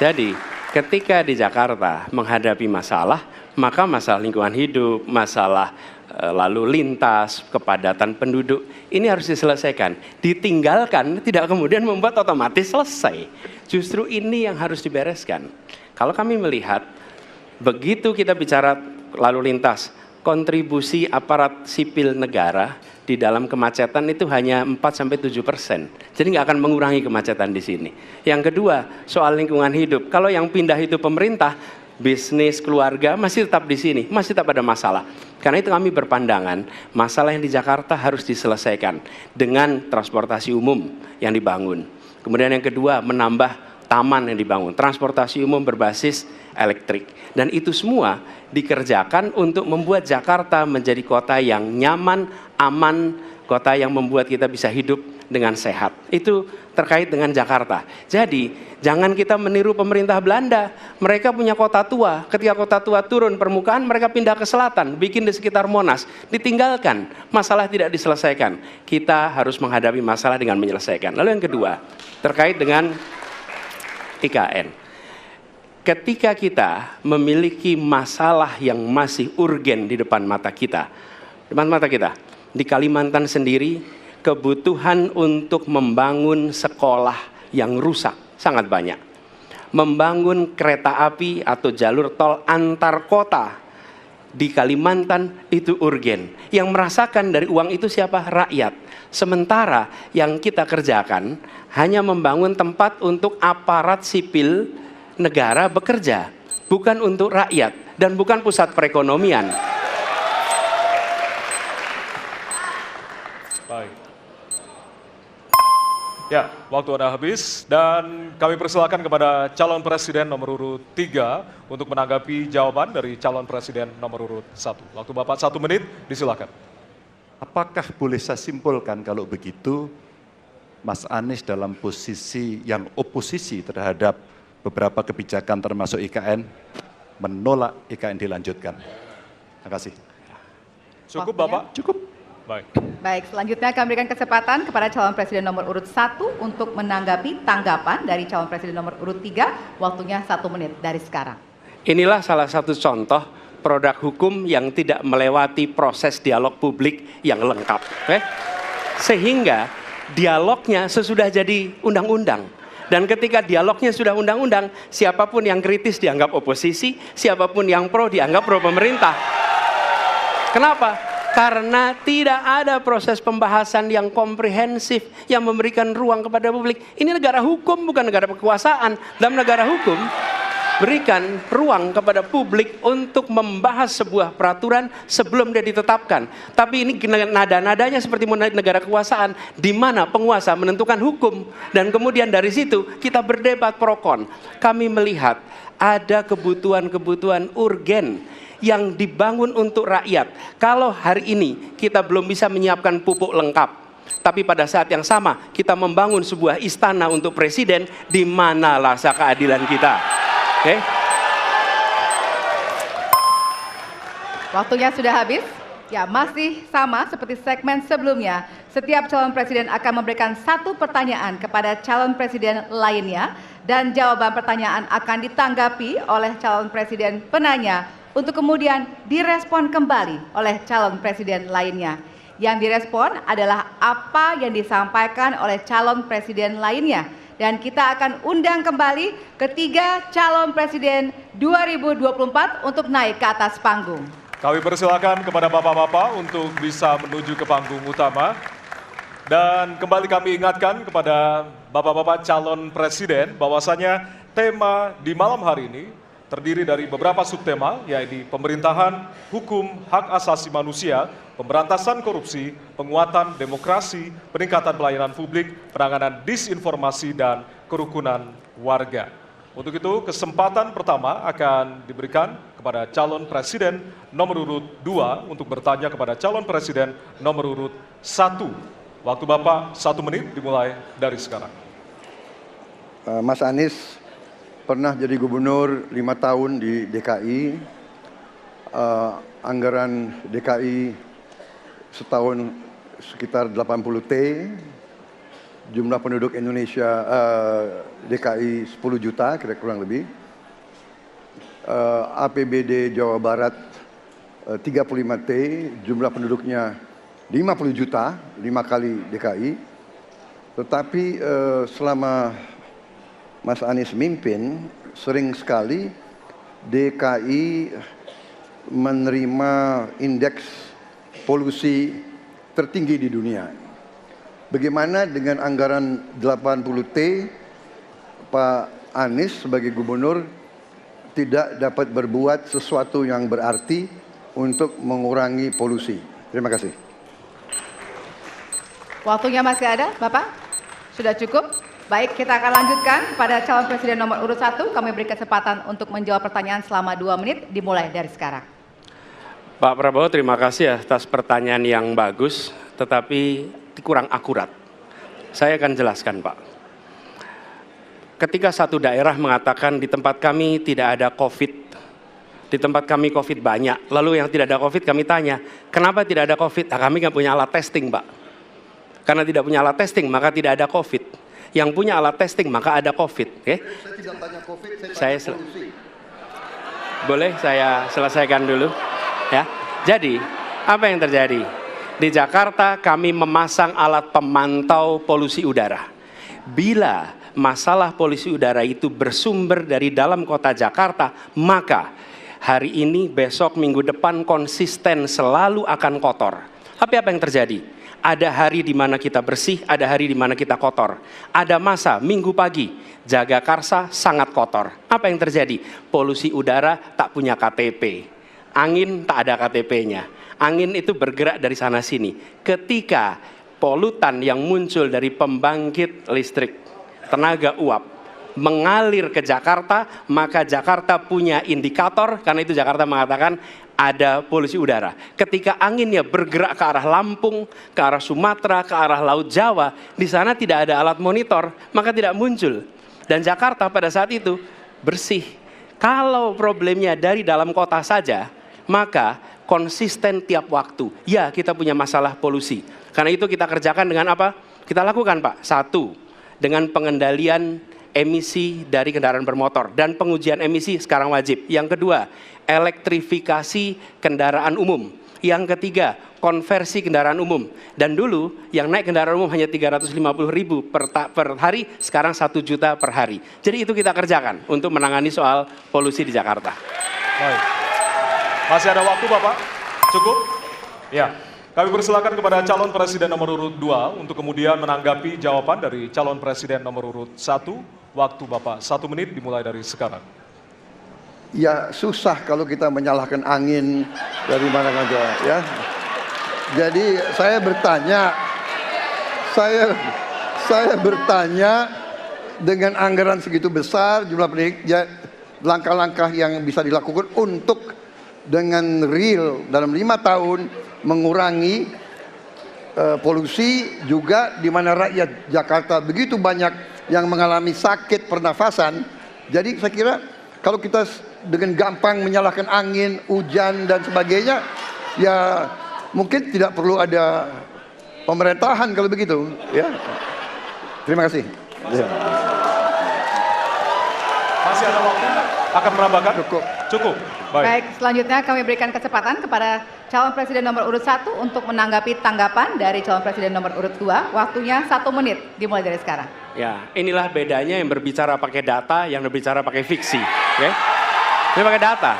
Jadi ketika di Jakarta menghadapi masalah, maka masalah lingkungan hidup, masalah lalu lintas, kepadatan penduduk, ini harus diselesaikan. Ditinggalkan tidak kemudian membuat otomatis selesai. Justru ini yang harus dibereskan. Kalau kami melihat, begitu kita bicara lalu lintas, kontribusi aparat sipil negara di dalam kemacetan itu hanya 4-7%. Jadi nggak akan mengurangi kemacetan di sini. Yang kedua, soal lingkungan hidup. Kalau yang pindah itu pemerintah, bisnis, keluarga masih tetap di sini, masih tetap ada masalah. Karena itu kami berpandangan, masalah yang di Jakarta harus diselesaikan dengan transportasi umum yang dibangun. Kemudian yang kedua, menambah taman yang dibangun, transportasi umum berbasis elektrik. Dan itu semua dikerjakan untuk membuat Jakarta menjadi kota yang nyaman, aman, kota yang membuat kita bisa hidup dengan sehat. Itu terkait dengan Jakarta. Jadi, jangan kita meniru pemerintah Belanda. Mereka punya kota tua. Ketika kota tua turun permukaan, mereka pindah ke selatan, bikin di sekitar Monas. Ditinggalkan, masalah tidak diselesaikan. Kita harus menghadapi masalah dengan menyelesaikan. Lalu yang kedua, terkait dengan IKN. Ketika kita memiliki masalah yang masih urgen di depan mata kita, di Kalimantan sendiri, kebutuhan untuk membangun sekolah yang rusak sangat banyak. Membangun kereta api atau jalur tol antar kota di Kalimantan itu urgen. Yang merasakan dari uang itu siapa? Rakyat. Sementara yang kita kerjakan hanya membangun tempat untuk aparat sipil negara bekerja, bukan untuk rakyat dan bukan pusat perekonomian. Baik. Ya, waktu Anda habis dan kami persilakan kepada calon presiden nomor urut 3 untuk menanggapi jawaban dari calon presiden nomor urut 1. Waktu Bapak 1 menit, disilakan. Apakah boleh saya simpulkan kalau begitu, Mas Anies dalam posisi yang oposisi terhadap beberapa kebijakan termasuk IKN, menolak IKN dilanjutkan? Terima kasih. Cukup Waktunya? Bapak? Cukup. Baik. Baik, selanjutnya kami berikan kesempatan kepada calon presiden nomor urut 1 untuk menanggapi tanggapan dari calon presiden nomor urut 3, waktunya 1 menit dari sekarang. Inilah salah satu contoh produk hukum yang tidak melewati proses dialog publik yang lengkap. Sehingga dialognya sesudah jadi undang-undang. Dan ketika dialognya sudah undang-undang, siapapun yang kritis dianggap oposisi, siapapun yang pro dianggap pro pemerintah. Kenapa? Karena tidak ada proses pembahasan yang komprehensif yang memberikan ruang kepada publik. Ini negara hukum, bukan negara kekuasaan. Dalam negara hukum, berikan ruang kepada publik untuk membahas sebuah peraturan sebelum dia ditetapkan. Tapi ini nada-nadanya seperti negara kekuasaan, di mana penguasa menentukan hukum. Dan kemudian dari situ kita berdebat pro kon. Kami melihat ada kebutuhan-kebutuhan urgen yang dibangun untuk rakyat. Kalau hari ini kita belum bisa menyiapkan pupuk lengkap, tapi pada saat yang sama kita membangun sebuah istana untuk presiden, di mana rasa keadilan kita? Oke? Waktunya sudah habis. Ya, masih sama seperti segmen sebelumnya. Setiap calon presiden akan memberikan 1 pertanyaan kepada calon presiden lainnya dan jawaban pertanyaan akan ditanggapi oleh calon presiden penanya untuk kemudian direspon kembali oleh calon presiden lainnya. Yang direspon adalah apa yang disampaikan oleh calon presiden lainnya. Dan kita akan undang kembali ketiga calon presiden 2024 untuk naik ke atas panggung. Kami persilakan kepada bapak-bapak untuk bisa menuju ke panggung utama. Dan kembali kami ingatkan kepada bapak-bapak calon presiden bahwasanya tema di malam hari ini terdiri dari beberapa subtema, yaitu pemerintahan, hukum, hak asasi manusia, pemberantasan korupsi, penguatan demokrasi, peningkatan pelayanan publik, penanganan disinformasi, dan kerukunan warga. Untuk itu, kesempatan pertama akan diberikan kepada calon presiden nomor urut 2 untuk bertanya kepada calon presiden nomor urut 1. Waktu Bapak 1 menit dimulai dari sekarang. Mas Anies pernah jadi gubernur 5 tahun di DKI. Anggaran DKI setahun sekitar 80 T. Jumlah penduduk Indonesia DKI 10 juta kira-kira kurang lebih. APBD Jawa Barat 35 T, jumlah penduduknya 50 juta, 5 kali DKI. Tetapi selama Mas Anies mimpin, sering sekali DKI menerima indeks polusi tertinggi di dunia. Bagaimana dengan anggaran 80 T, Pak Anies sebagai gubernur tidak dapat berbuat sesuatu yang berarti untuk mengurangi polusi? Terima kasih. Waktunya masih ada, Bapak? Sudah cukup? Baik, kita akan lanjutkan pada calon presiden nomor urut 1. Kami beri kesempatan untuk menjawab pertanyaan selama 2 menit, dimulai dari sekarang. Pak Prabowo, terima kasih atas pertanyaan yang bagus, tetapi kurang akurat. Saya akan jelaskan, Pak. Ketika satu daerah mengatakan di tempat kami tidak ada COVID, di tempat kami COVID banyak, lalu yang tidak ada COVID kami tanya, kenapa tidak ada COVID? Nah, kami nggak punya alat testing, Pak. Karena tidak punya alat testing, maka tidak ada COVID. Yang punya alat testing, maka ada COVID. Okay? Saya tidak tanya COVID, saya polusi. Boleh saya selesaikan dulu? Ya. Jadi, apa yang terjadi? Di Jakarta kami memasang alat pemantau polusi udara. Bila masalah polusi udara itu bersumber dari dalam kota Jakarta, maka hari ini, besok, minggu depan konsisten selalu akan kotor. Tapi apa yang terjadi? Ada hari di mana kita bersih, ada hari di mana kita kotor. Ada masa minggu pagi, Jagakarsa sangat kotor. Apa yang terjadi? Polusi udara tak punya KTP. Angin tak ada KTP-nya. Angin itu bergerak dari sana sini. Ketika polutan yang muncul dari pembangkit listrik tenaga uap mengalir ke Jakarta, maka Jakarta punya indikator, karena itu Jakarta mengatakan ada polusi udara. Ketika anginnya bergerak ke arah Lampung, ke arah Sumatera, ke arah Laut Jawa, di sana tidak ada alat monitor, maka tidak muncul. Dan Jakarta pada saat itu bersih. Kalau problemnya dari dalam kota saja, maka konsisten tiap waktu. Ya, kita punya masalah polusi. Karena itu kita kerjakan dengan apa? Kita lakukan, Pak. 1, dengan pengendalian emisi dari kendaraan bermotor. Dan pengujian emisi sekarang wajib. Yang kedua, elektrifikasi kendaraan umum. Yang ketiga, konversi kendaraan umum. Dan dulu yang naik kendaraan umum hanya 350.000 per hari, sekarang 1 juta per hari. Jadi itu kita kerjakan untuk menangani soal polusi di Jakarta. Baik. Masih ada waktu, Bapak? Cukup? Ya. Kami persilakan kepada calon presiden nomor urut 2 untuk kemudian menanggapi jawaban dari calon presiden nomor urut 1. Waktu Bapak 1 menit dimulai dari sekarang. Ya susah kalau kita menyalahkan angin dari mana saja, ya. Jadi saya bertanya dengan anggaran segitu besar, jumlah penduduk, ya, langkah-langkah yang bisa dilakukan untuk dengan real dalam 5 tahun mengurangi polusi, juga di mana rakyat Jakarta begitu banyak yang mengalami sakit pernafasan. Jadi saya kira kalau kita dengan gampang menyalahkan angin, hujan dan sebagainya, ya mungkin tidak perlu ada pemerintahan kalau begitu, ya. Terima kasih. Masih ada waktu? Akan menambahkan? Cukup. Cukup. Baik, selanjutnya kami berikan kesempatan kepada calon presiden nomor urut 1 untuk menanggapi tanggapan dari calon presiden nomor urut 2. Waktunya 1 menit, dimulai dari sekarang. Ya, inilah bedanya yang berbicara pakai data, yang berbicara pakai fiksi. Okay? Ini pakai data.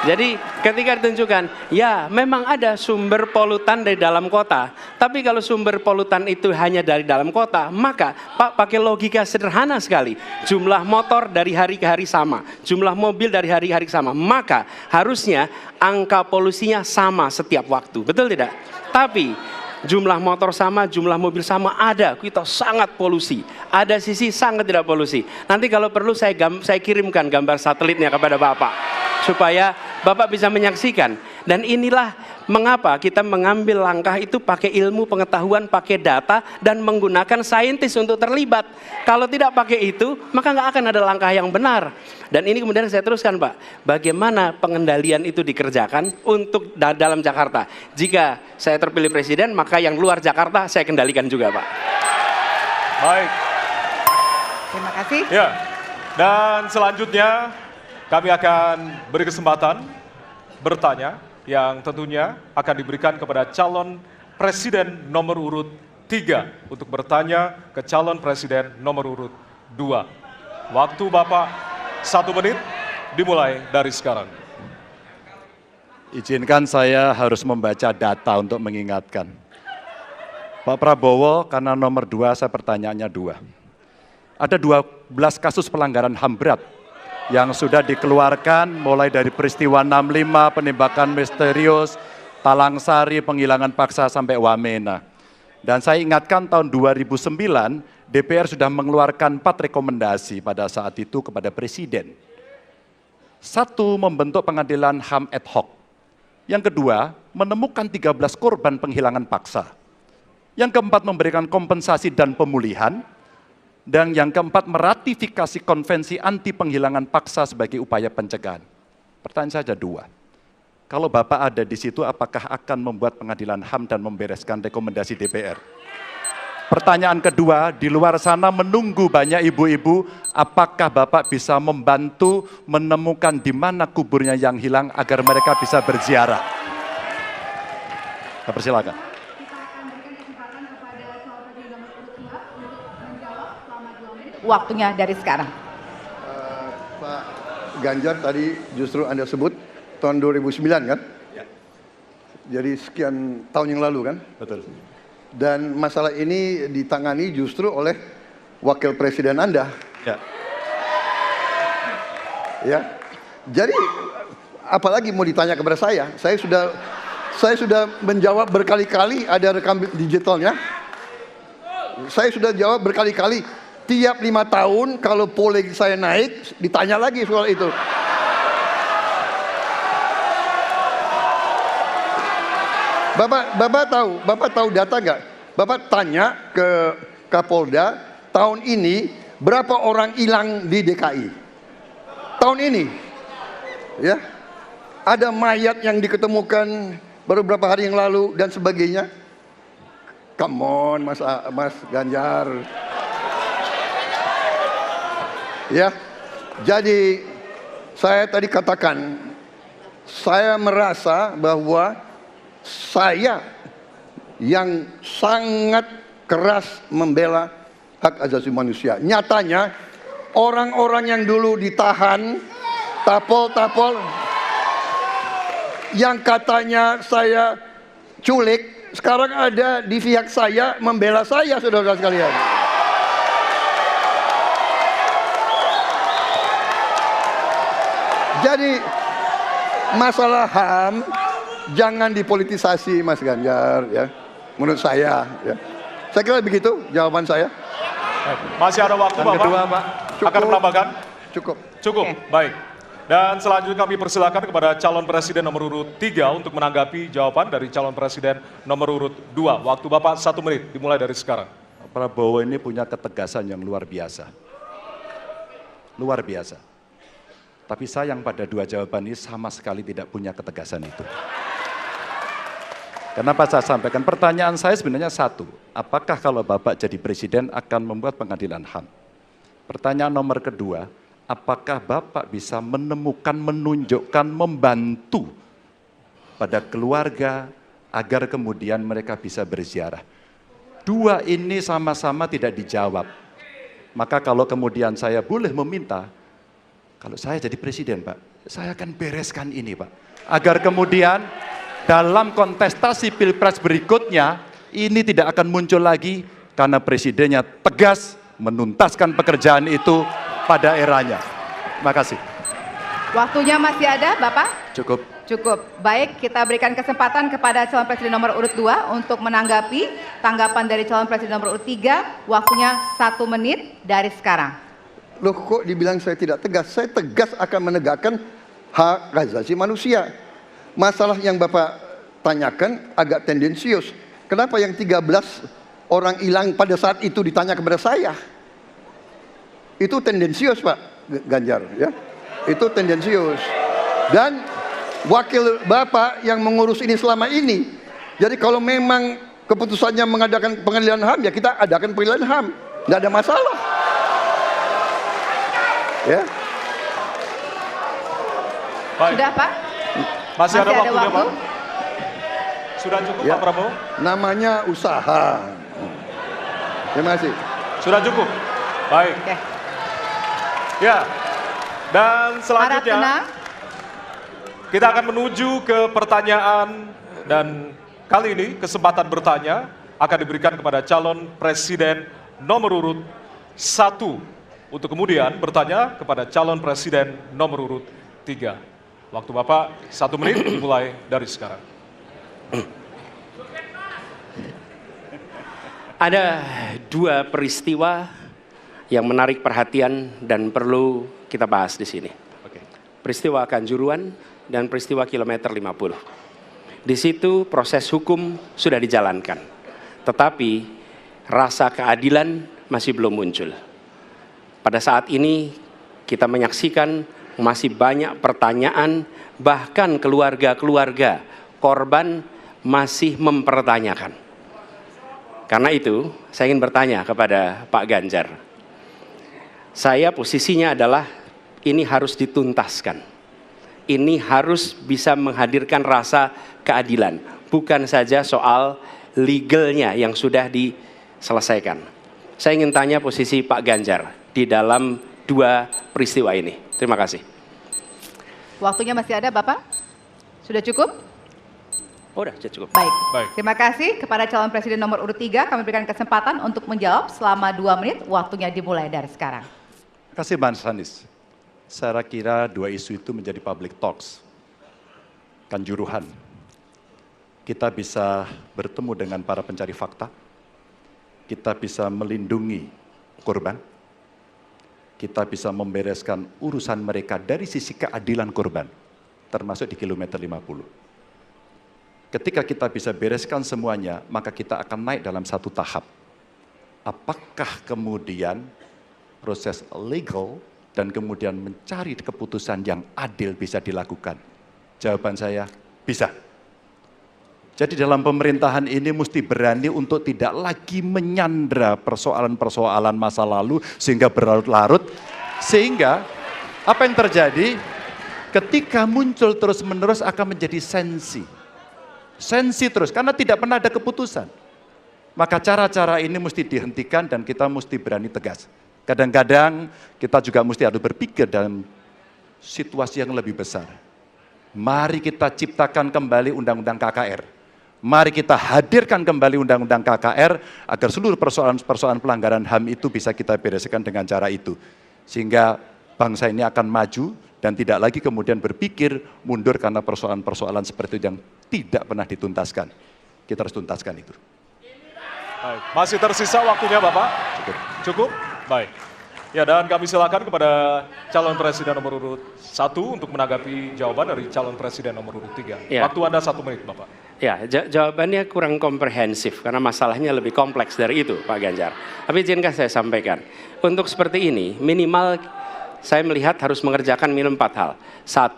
Jadi ketika ditunjukkan, ya memang ada sumber polutan dari dalam kota. Tapi kalau sumber polutan itu hanya dari dalam kota, maka Pak pakai logika sederhana sekali. Jumlah motor dari hari ke hari sama, jumlah mobil dari hari ke hari sama. Maka harusnya angka polusinya sama setiap waktu, betul tidak? Tapi Jumlah motor sama, jumlah mobil sama, ada. Kita sangat polusi. Ada sisi sangat tidak polusi. Nanti kalau perlu saya kirimkan gambar satelitnya kepada Bapak, supaya Bapak bisa menyaksikan. Dan inilah mengapa kita mengambil langkah itu pakai ilmu pengetahuan, pakai data, dan menggunakan saintis untuk terlibat. Kalau tidak pakai itu, maka nggak akan ada langkah yang benar. Dan ini kemudian saya teruskan, Pak, bagaimana pengendalian itu dikerjakan untuk dalam Jakarta. Jika saya terpilih presiden, maka yang luar Jakarta saya kendalikan juga, Pak. Baik. Terima kasih. Ya. Dan selanjutnya kami akan beri kesempatan bertanya yang tentunya akan diberikan kepada calon presiden nomor urut 3 untuk bertanya ke calon presiden nomor urut 2. Waktu Bapak 1 menit dimulai dari sekarang. Izinkan saya harus membaca data untuk mengingatkan. Pak Prabowo, karena nomor 2 saya pertanyaannya 2. Ada 12 kasus pelanggaran HAM berat yang sudah dikeluarkan mulai dari peristiwa 65, penembakan misterius, Talang Sari, penghilangan paksa sampai Wamena. Dan saya ingatkan tahun 2009 DPR sudah mengeluarkan 4 rekomendasi pada saat itu kepada Presiden. 1, membentuk pengadilan HAM ad hoc. Yang kedua, menemukan 13 korban penghilangan paksa. Yang keempat, memberikan kompensasi dan pemulihan. Dan yang keempat, meratifikasi konvensi anti penghilangan paksa sebagai upaya pencegahan. Pertanyaan saja 2. Kalau Bapak ada di situ, apakah akan membuat pengadilan HAM dan membereskan rekomendasi DPR? Pertanyaan kedua, di luar sana menunggu banyak ibu-ibu, apakah Bapak bisa membantu menemukan di mana kuburnya yang hilang agar mereka bisa berziarah? Saya persilakan. Waktunya dari sekarang. Pak Ganjar tadi justru Anda sebut tahun 2009 kan? Ya. Jadi sekian tahun yang lalu kan? Betul. Dan masalah ini ditangani justru oleh wakil presiden Anda. Ya. Ya. Jadi apalagi mau ditanya kepada saya? Saya sudah menjawab berkali-kali, ada rekam digitalnya. Saya sudah jawab berkali-kali. Tiap 5 tahun kalau polling saya naik, ditanya lagi soal itu. Bapak tahu data nggak? Bapak tanya ke Kapolda, tahun ini berapa orang hilang di DKI? Tahun ini, ya, ada mayat yang diketemukan baru beberapa hari yang lalu dan sebagainya. Come on, Mas Ganjar. Ya, jadi saya tadi katakan, saya merasa bahwa saya yang sangat keras membela hak asasi manusia. Nyatanya orang-orang yang dulu ditahan, tapol-tapol, yang katanya saya culik, sekarang ada di pihak saya membela saya, saudara sekalian. Jadi masalah HAM jangan dipolitisasi, Mas Ganjar, ya. Menurut saya, ya. Saya kira begitu jawaban saya. Masih ada waktu, Dan Bapak? kedua, Pak. Akan menambahkan? Cukup. Cukup, baik. Dan selanjutnya kami persilakan kepada calon presiden nomor urut 3 untuk menanggapi jawaban dari calon presiden nomor urut 2. Waktu Bapak 1 menit, dimulai dari sekarang. Prabowo ini punya ketegasan yang luar biasa. Luar biasa. Tapi sayang pada 2 jawaban ini sama sekali tidak punya ketegasan itu. Kenapa saya sampaikan? Pertanyaan saya sebenarnya 1. Apakah kalau Bapak jadi presiden akan membuat pengadilan HAM? Pertanyaan nomor kedua, apakah Bapak bisa menemukan, menunjukkan, membantu pada keluarga agar kemudian mereka bisa berziarah? 2 ini sama-sama tidak dijawab. Maka kalau kemudian saya boleh meminta, kalau saya jadi presiden, Pak, saya akan bereskan ini, Pak. Agar kemudian dalam kontestasi pilpres berikutnya, ini tidak akan muncul lagi karena presidennya tegas menuntaskan pekerjaan itu pada eranya. Terima kasih. Waktunya masih ada, Bapak? Cukup. Cukup. Baik, kita berikan kesempatan kepada calon presiden nomor urut 2 untuk menanggapi tanggapan dari calon presiden nomor urut 3. Waktunya 1 menit dari sekarang. Loh kok dibilang saya tidak tegas? Saya tegas akan menegakkan hak asasi manusia. Masalah yang Bapak tanyakan agak tendensius. Kenapa yang 13 orang hilang pada saat itu ditanya kepada saya? Itu tendensius Pak Ganjar, ya. Itu tendensius. Dan wakil Bapak yang mengurus ini selama ini. Jadi kalau memang keputusannya mengadakan pengadilan HAM, ya kita adakan pengadilan HAM. Tidak ada masalah. Ya. Baik. Sudah Pak? Masih ada waktunya waktu? Pak? Sudah cukup Ya. Pak Prabowo? Namanya usaha. Terima kasih. Sudah cukup? Baik. Oke. Ya, dan Harap selanjutnya tenang. kita akan menuju ke pertanyaan dan kali ini kesempatan bertanya akan diberikan kepada calon presiden nomor urut 1 untuk kemudian bertanya kepada calon presiden nomor urut 3. Waktu Bapak 1 menit dimulai dari sekarang. Ada 2 peristiwa yang menarik perhatian dan perlu kita bahas di sini. Oke. Peristiwa Kanjuruhan dan peristiwa kilometer 50. Di situ proses hukum sudah dijalankan, tetapi rasa keadilan masih belum muncul. Pada saat ini kita menyaksikan masih banyak pertanyaan, bahkan keluarga-keluarga korban masih mempertanyakan. Karena itu, saya ingin bertanya kepada Pak Ganjar. Saya posisinya adalah ini harus dituntaskan. Ini harus bisa menghadirkan rasa keadilan, bukan saja soal legalnya yang sudah diselesaikan. Saya ingin tanya posisi Pak Ganjar di dalam 2 peristiwa ini. Terima kasih. Waktunya masih ada Bapak? Sudah cukup? Oh, udah cukup. Baik. Baik. Terima kasih kepada calon presiden nomor urut 3. Kami berikan kesempatan untuk menjawab selama 2 menit. Waktunya dimulai dari sekarang. Terima kasih Mas Anies. Saya kira 2 isu itu menjadi public talks. Kanjuruhan. Kita bisa bertemu dengan para pencari fakta. Kita bisa melindungi korban. Kita bisa membereskan urusan mereka dari sisi keadilan korban. Termasuk di kilometer 50. Ketika kita bisa bereskan semuanya, maka kita akan naik dalam 1 tahap. Apakah kemudian proses legal dan kemudian mencari keputusan yang adil bisa dilakukan? Jawaban saya, bisa. Jadi dalam pemerintahan ini mesti berani untuk tidak lagi menyandra persoalan-persoalan masa lalu sehingga berlarut-larut. Sehingga apa yang terjadi ketika muncul terus-menerus akan menjadi sensi. Sensi terus, karena tidak pernah ada keputusan. Maka cara-cara ini mesti dihentikan dan kita mesti berani tegas. Kadang-kadang kita juga mesti harus berpikir dalam situasi yang lebih besar. Mari kita ciptakan kembali Undang-Undang KKR. Mari kita hadirkan kembali Undang-Undang KKR agar seluruh persoalan-persoalan pelanggaran HAM itu bisa kita bereskan dengan cara itu. Sehingga bangsa ini akan maju dan tidak lagi kemudian berpikir mundur karena persoalan-persoalan seperti itu yang tidak pernah dituntaskan. Kita harus tuntaskan itu. Baik. Masih tersisa waktunya Bapak? Cukup. Cukup? Baik. Ya, dan kami silakan kepada calon presiden nomor urut 1 untuk menanggapi jawaban dari calon presiden nomor urut 3. Ya. Waktu Anda 1 menit Bapak. Ya, jawabannya kurang komprehensif karena masalahnya lebih kompleks dari itu, Pak Ganjar. Tapi izinkan saya sampaikan, untuk seperti ini minimal saya melihat harus mengerjakan minimum 4 hal. 1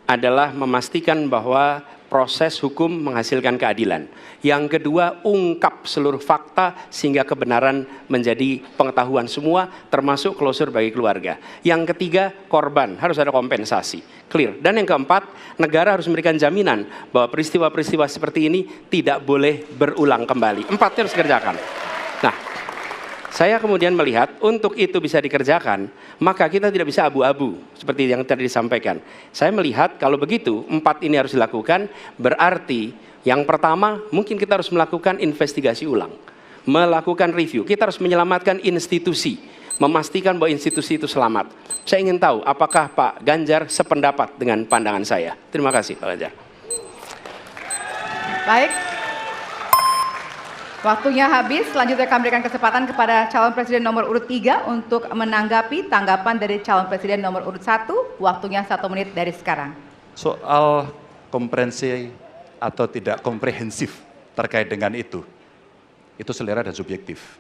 adalah memastikan bahwa proses hukum menghasilkan keadilan. Yang kedua, ungkap seluruh fakta sehingga kebenaran menjadi pengetahuan semua, termasuk closure bagi keluarga. Yang ketiga, korban harus ada kompensasi, clear. Dan yang keempat, negara harus memberikan jaminan bahwa peristiwa-peristiwa seperti ini tidak boleh berulang kembali. 4 harus dikerjakan. Nah, saya kemudian melihat untuk itu bisa dikerjakan, maka kita tidak bisa abu-abu seperti yang tadi disampaikan. Saya melihat kalau begitu 4 ini harus dilakukan, berarti yang pertama mungkin kita harus melakukan investigasi ulang, melakukan review. Kita harus menyelamatkan institusi. memastikan bahwa institusi itu selamat. Saya ingin tahu apakah Pak Ganjar sependapat dengan pandangan saya. Terima kasih Pak Ganjar. Baik. Waktunya habis, selanjutnya kami berikan kesempatan kepada calon presiden nomor urut 3 untuk menanggapi tanggapan dari calon presiden nomor urut 1. Waktunya 1 menit dari sekarang. Soal komprehensi atau tidak komprehensif terkait dengan itu selera dan subjektif.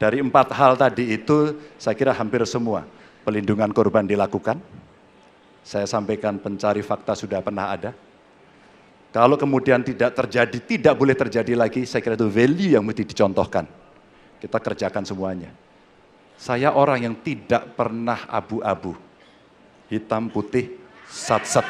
Dari 4 hal tadi itu, saya kira hampir semua pelindungan korban dilakukan. Saya sampaikan pencari fakta sudah pernah ada. Kalau kemudian tidak terjadi, tidak boleh terjadi lagi, saya kira itu value yang mesti dicontohkan. Kita kerjakan semuanya. Saya orang yang tidak pernah abu-abu, hitam putih, sat-set.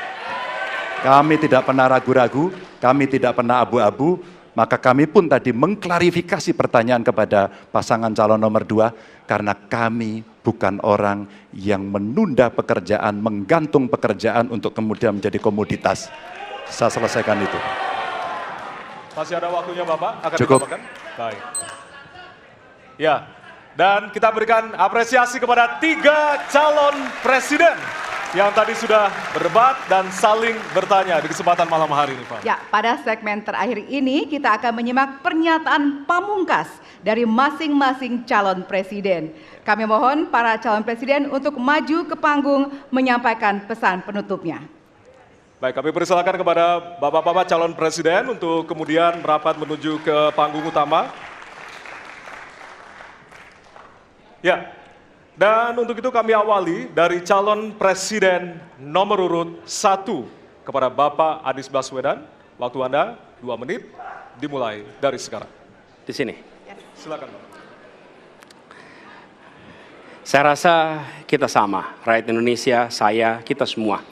Kami tidak pernah ragu-ragu, kami tidak pernah abu-abu, maka kami pun tadi mengklarifikasi pertanyaan kepada pasangan calon nomor 2, karena kami bukan orang yang menunda pekerjaan, menggantung pekerjaan untuk kemudian menjadi komoditas. Saya selesaikan itu. Masih ada waktunya Bapak? Akan Cukup. ditambahkan? Baik. Ya, dan kita berikan apresiasi kepada 3 calon presiden yang tadi sudah berdebat dan saling bertanya di kesempatan malam hari ini, Pak. Ya, pada segmen terakhir ini kita akan menyimak pernyataan pamungkas dari masing-masing calon presiden. Kami mohon para calon presiden untuk maju ke panggung menyampaikan pesan penutupnya. Baik, kami persilakan kepada Bapak-Bapak calon presiden untuk kemudian merapat menuju ke panggung utama. Ya, dan untuk itu kami awali dari calon presiden nomor urut 1 kepada Bapak Anies Baswedan. Waktu Anda 2 menit, dimulai dari sekarang. Di sini. Silakan Bapak. Saya rasa kita sama, rakyat Indonesia, saya, kita semua.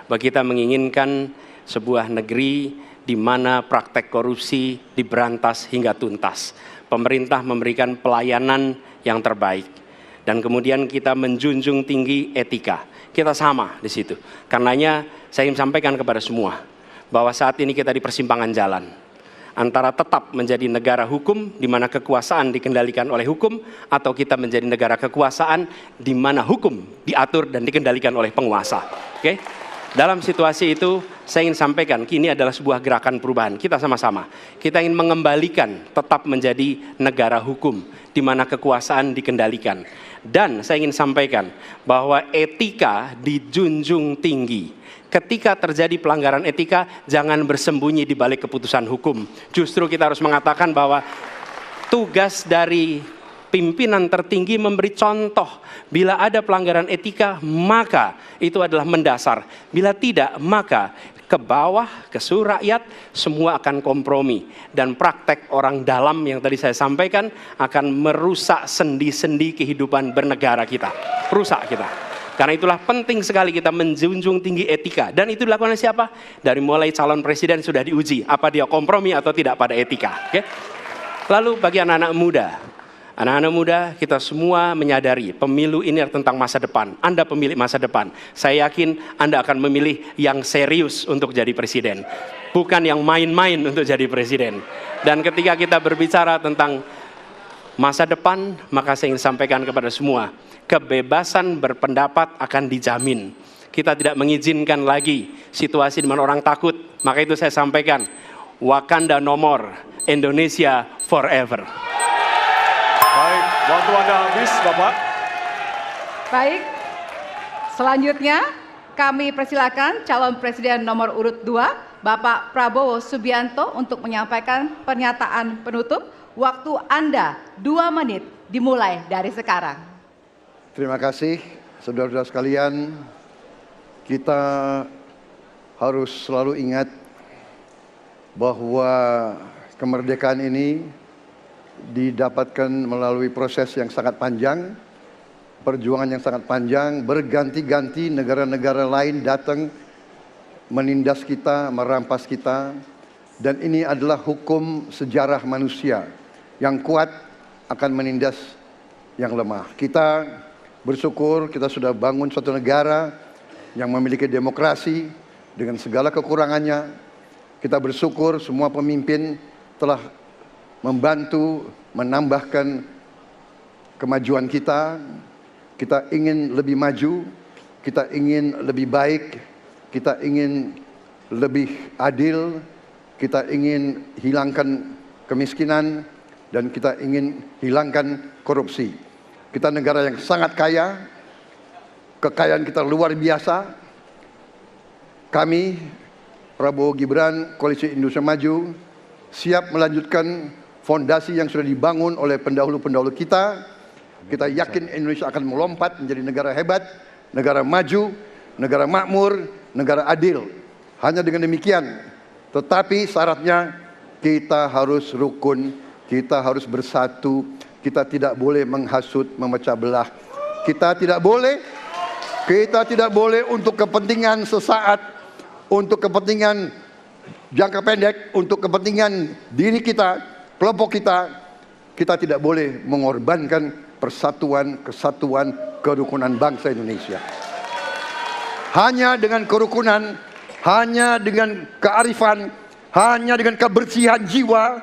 Bahwa kita menginginkan sebuah negeri di mana praktek korupsi diberantas hingga tuntas. Pemerintah memberikan pelayanan yang terbaik. Dan kemudian kita menjunjung tinggi etika. Kita sama di situ. Karenanya saya ingin sampaikan kepada semua bahwa saat ini kita di persimpangan jalan. Antara tetap menjadi negara hukum di mana kekuasaan dikendalikan oleh hukum, atau kita menjadi negara kekuasaan di mana hukum diatur dan dikendalikan oleh penguasa. Oke? Dalam situasi itu, saya ingin sampaikan, ini adalah sebuah gerakan perubahan. Kita sama-sama. Kita ingin mengembalikan tetap menjadi negara hukum, di mana kekuasaan dikendalikan. Dan saya ingin sampaikan bahwa etika dijunjung tinggi. Ketika terjadi pelanggaran etika, jangan bersembunyi di balik keputusan hukum. Justru kita harus mengatakan bahwa tugas dari pimpinan tertinggi memberi contoh. Bila ada pelanggaran etika, maka itu adalah mendasar. Bila tidak, maka ke bawah, ke seluruh rakyat, semua akan kompromi. Dan praktek orang dalam yang tadi saya sampaikan akan merusak sendi-sendi kehidupan bernegara kita. Rusak kita. Karena itulah penting sekali kita menjunjung tinggi etika. Dan itu dilakukan oleh siapa? Dari mulai calon presiden sudah diuji. Apa dia kompromi atau tidak pada etika. Oke? Lalu bagi anak-anak muda. Anak-anak muda, kita semua menyadari pemilu ini tentang masa depan. Anda pemilik masa depan. Saya yakin Anda akan memilih yang serius untuk jadi presiden. Bukan yang main-main untuk jadi presiden. Dan ketika kita berbicara tentang masa depan, maka saya ingin sampaikan kepada semua, kebebasan berpendapat akan dijamin. Kita tidak mengizinkan lagi situasi di mana orang takut. Maka itu saya sampaikan, Wakanda no more, Indonesia forever. Baik, waktu Anda habis, Bapak. Baik, selanjutnya kami persilakan calon presiden nomor urut 2, Bapak Prabowo Subianto untuk menyampaikan pernyataan penutup. Waktu Anda 2 menit, dimulai dari sekarang. Terima kasih, saudara-saudara sekalian. Kita harus selalu ingat bahwa kemerdekaan ini didapatkan melalui proses yang sangat panjang, perjuangan yang sangat panjang, berganti-ganti negara-negara lain datang menindas kita, merampas kita, dan ini adalah hukum sejarah manusia. Yang kuat akan menindas yang lemah. Kita bersyukur kita sudah bangun suatu negara yang memiliki demokrasi dengan segala kekurangannya. Kita bersyukur semua pemimpin telah membantu menambahkan kemajuan kita. Kita ingin lebih maju, kita ingin lebih baik, kita ingin lebih adil, kita ingin hilangkan kemiskinan, dan kita ingin hilangkan korupsi. Kita negara yang sangat kaya, kekayaan kita luar biasa. Kami, Prabowo Gibran, Koalisi Indonesia Maju, siap melanjutkan fondasi yang sudah dibangun oleh pendahulu-pendahulu kita. Kita yakin Indonesia akan melompat menjadi negara hebat, negara maju, negara makmur, negara adil. Hanya dengan demikian, tetapi syaratnya kita harus rukun, kita harus bersatu, kita tidak boleh menghasut, memecah belah. Kita tidak boleh untuk kepentingan sesaat, untuk kepentingan jangka pendek, untuk kepentingan diri kita, kelompok kita, kita tidak boleh mengorbankan persatuan, kesatuan, kerukunan bangsa Indonesia. Hanya dengan kerukunan, hanya dengan kearifan, hanya dengan kebersihan jiwa,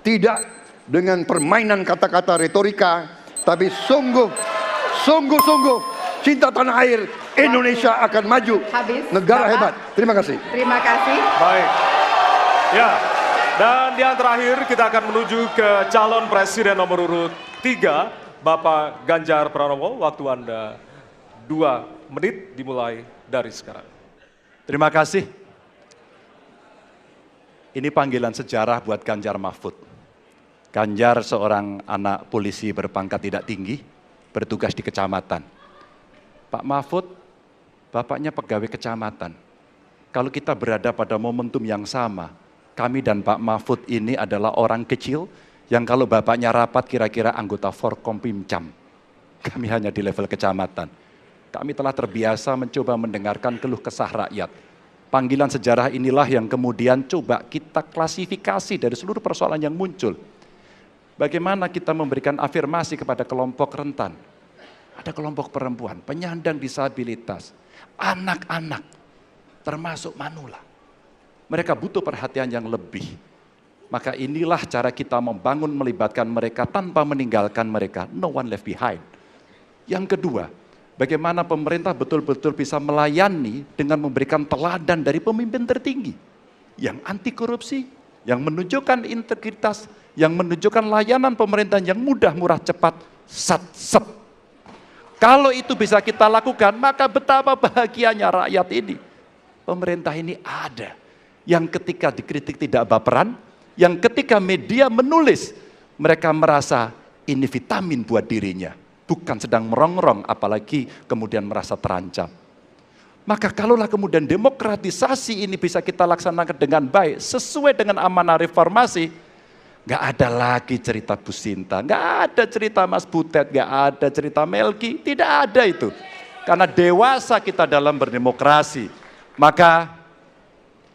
tidak dengan permainan kata-kata retorika, tapi sungguh cinta tanah air, Indonesia akan maju. Habis, negara Bapak. hebat. Terima kasih. Terima kasih. Baik. Ya. Dan yang terakhir kita akan menuju ke calon presiden nomor urut 3, Bapak Ganjar Pranowo. Waktu Anda 2 menit dimulai dari sekarang. Terima kasih. Ini panggilan sejarah buat Ganjar Mahfud. Ganjar seorang anak polisi berpangkat tidak tinggi, bertugas di kecamatan. Pak Mahfud, bapaknya pegawai kecamatan. Kalau kita berada pada momentum yang sama, kami dan Pak Mahfud ini adalah orang kecil yang kalau bapaknya rapat kira-kira anggota Forkompimcam. Kami hanya di level kecamatan. Kami telah terbiasa mencoba mendengarkan keluh kesah rakyat. Panggilan sejarah inilah yang kemudian coba kita klasifikasi dari seluruh persoalan yang muncul. Bagaimana kita memberikan afirmasi kepada kelompok rentan. Ada kelompok perempuan, penyandang disabilitas, anak-anak, termasuk manula. Mereka butuh perhatian yang lebih. Maka inilah cara kita membangun melibatkan mereka tanpa meninggalkan mereka. No one left behind. Yang kedua, bagaimana pemerintah betul-betul bisa melayani dengan memberikan teladan dari pemimpin tertinggi. Yang anti korupsi, yang menunjukkan integritas, yang menunjukkan layanan pemerintahan yang mudah, murah, cepat, sat-set. Kalau itu bisa kita lakukan, maka betapa bahagianya rakyat ini. Pemerintah ini ada. Yang ketika dikritik tidak baperan, yang ketika media menulis, mereka merasa ini vitamin buat dirinya. Bukan sedang merongrong, apalagi kemudian merasa terancam. Maka kalaulah kemudian demokratisasi ini bisa kita laksanakan dengan baik, sesuai dengan amanah reformasi, gak ada lagi cerita Bu Sinta, gak ada cerita Mas Butet, gak ada cerita Melki, tidak ada itu. Karena dewasa kita dalam berdemokrasi, maka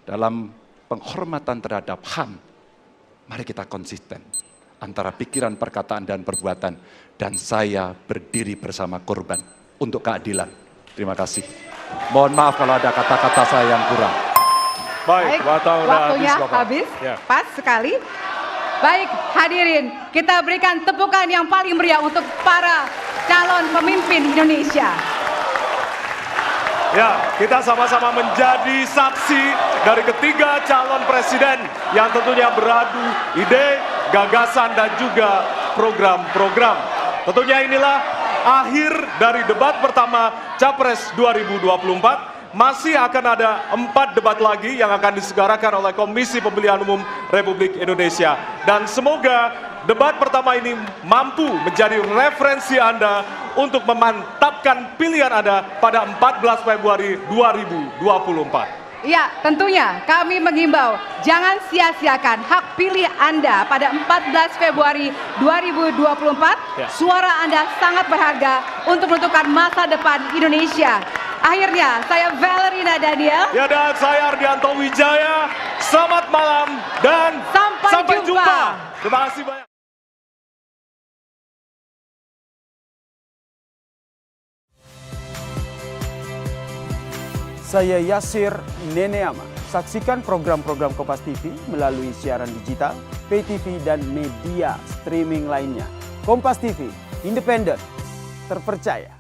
dalam penghormatan terhadap HAM, mari kita konsisten antara pikiran, perkataan, dan perbuatan. Dan saya berdiri bersama korban untuk keadilan. Terima kasih. Mohon maaf kalau ada kata-kata saya yang kurang. Baik, waktunya Bapak. habis. Ya. Pas sekali. Baik, hadirin, kita berikan tepukan yang paling meriah untuk para calon pemimpin Indonesia. Ya, kita sama-sama menjadi saksi dari ketiga calon presiden yang tentunya beradu ide, gagasan, dan juga program-program. Tentunya inilah akhir dari debat pertama Capres 2024. Masih akan ada 4 debat lagi yang akan diselenggarakan oleh Komisi Pemilihan Umum Republik Indonesia. Dan semoga debat pertama ini mampu menjadi referensi Anda untuk memantapkan pilihan Anda pada 14 Februari 2024. Ya, tentunya kami mengimbau jangan sia-siakan hak pilih Anda pada 14 Februari 2024. Ya. Suara Anda sangat berharga untuk menentukan masa depan Indonesia. Akhirnya, saya Valerina Daniel. Ya, dan saya Ardianto Wijaya. Selamat malam dan Sampai jumpa. Terima kasih banyak. Saya Yasir Neneama. Saksikan program-program Kompas TV melalui siaran digital, pay TV, dan media streaming lainnya. Kompas TV, independen, terpercaya.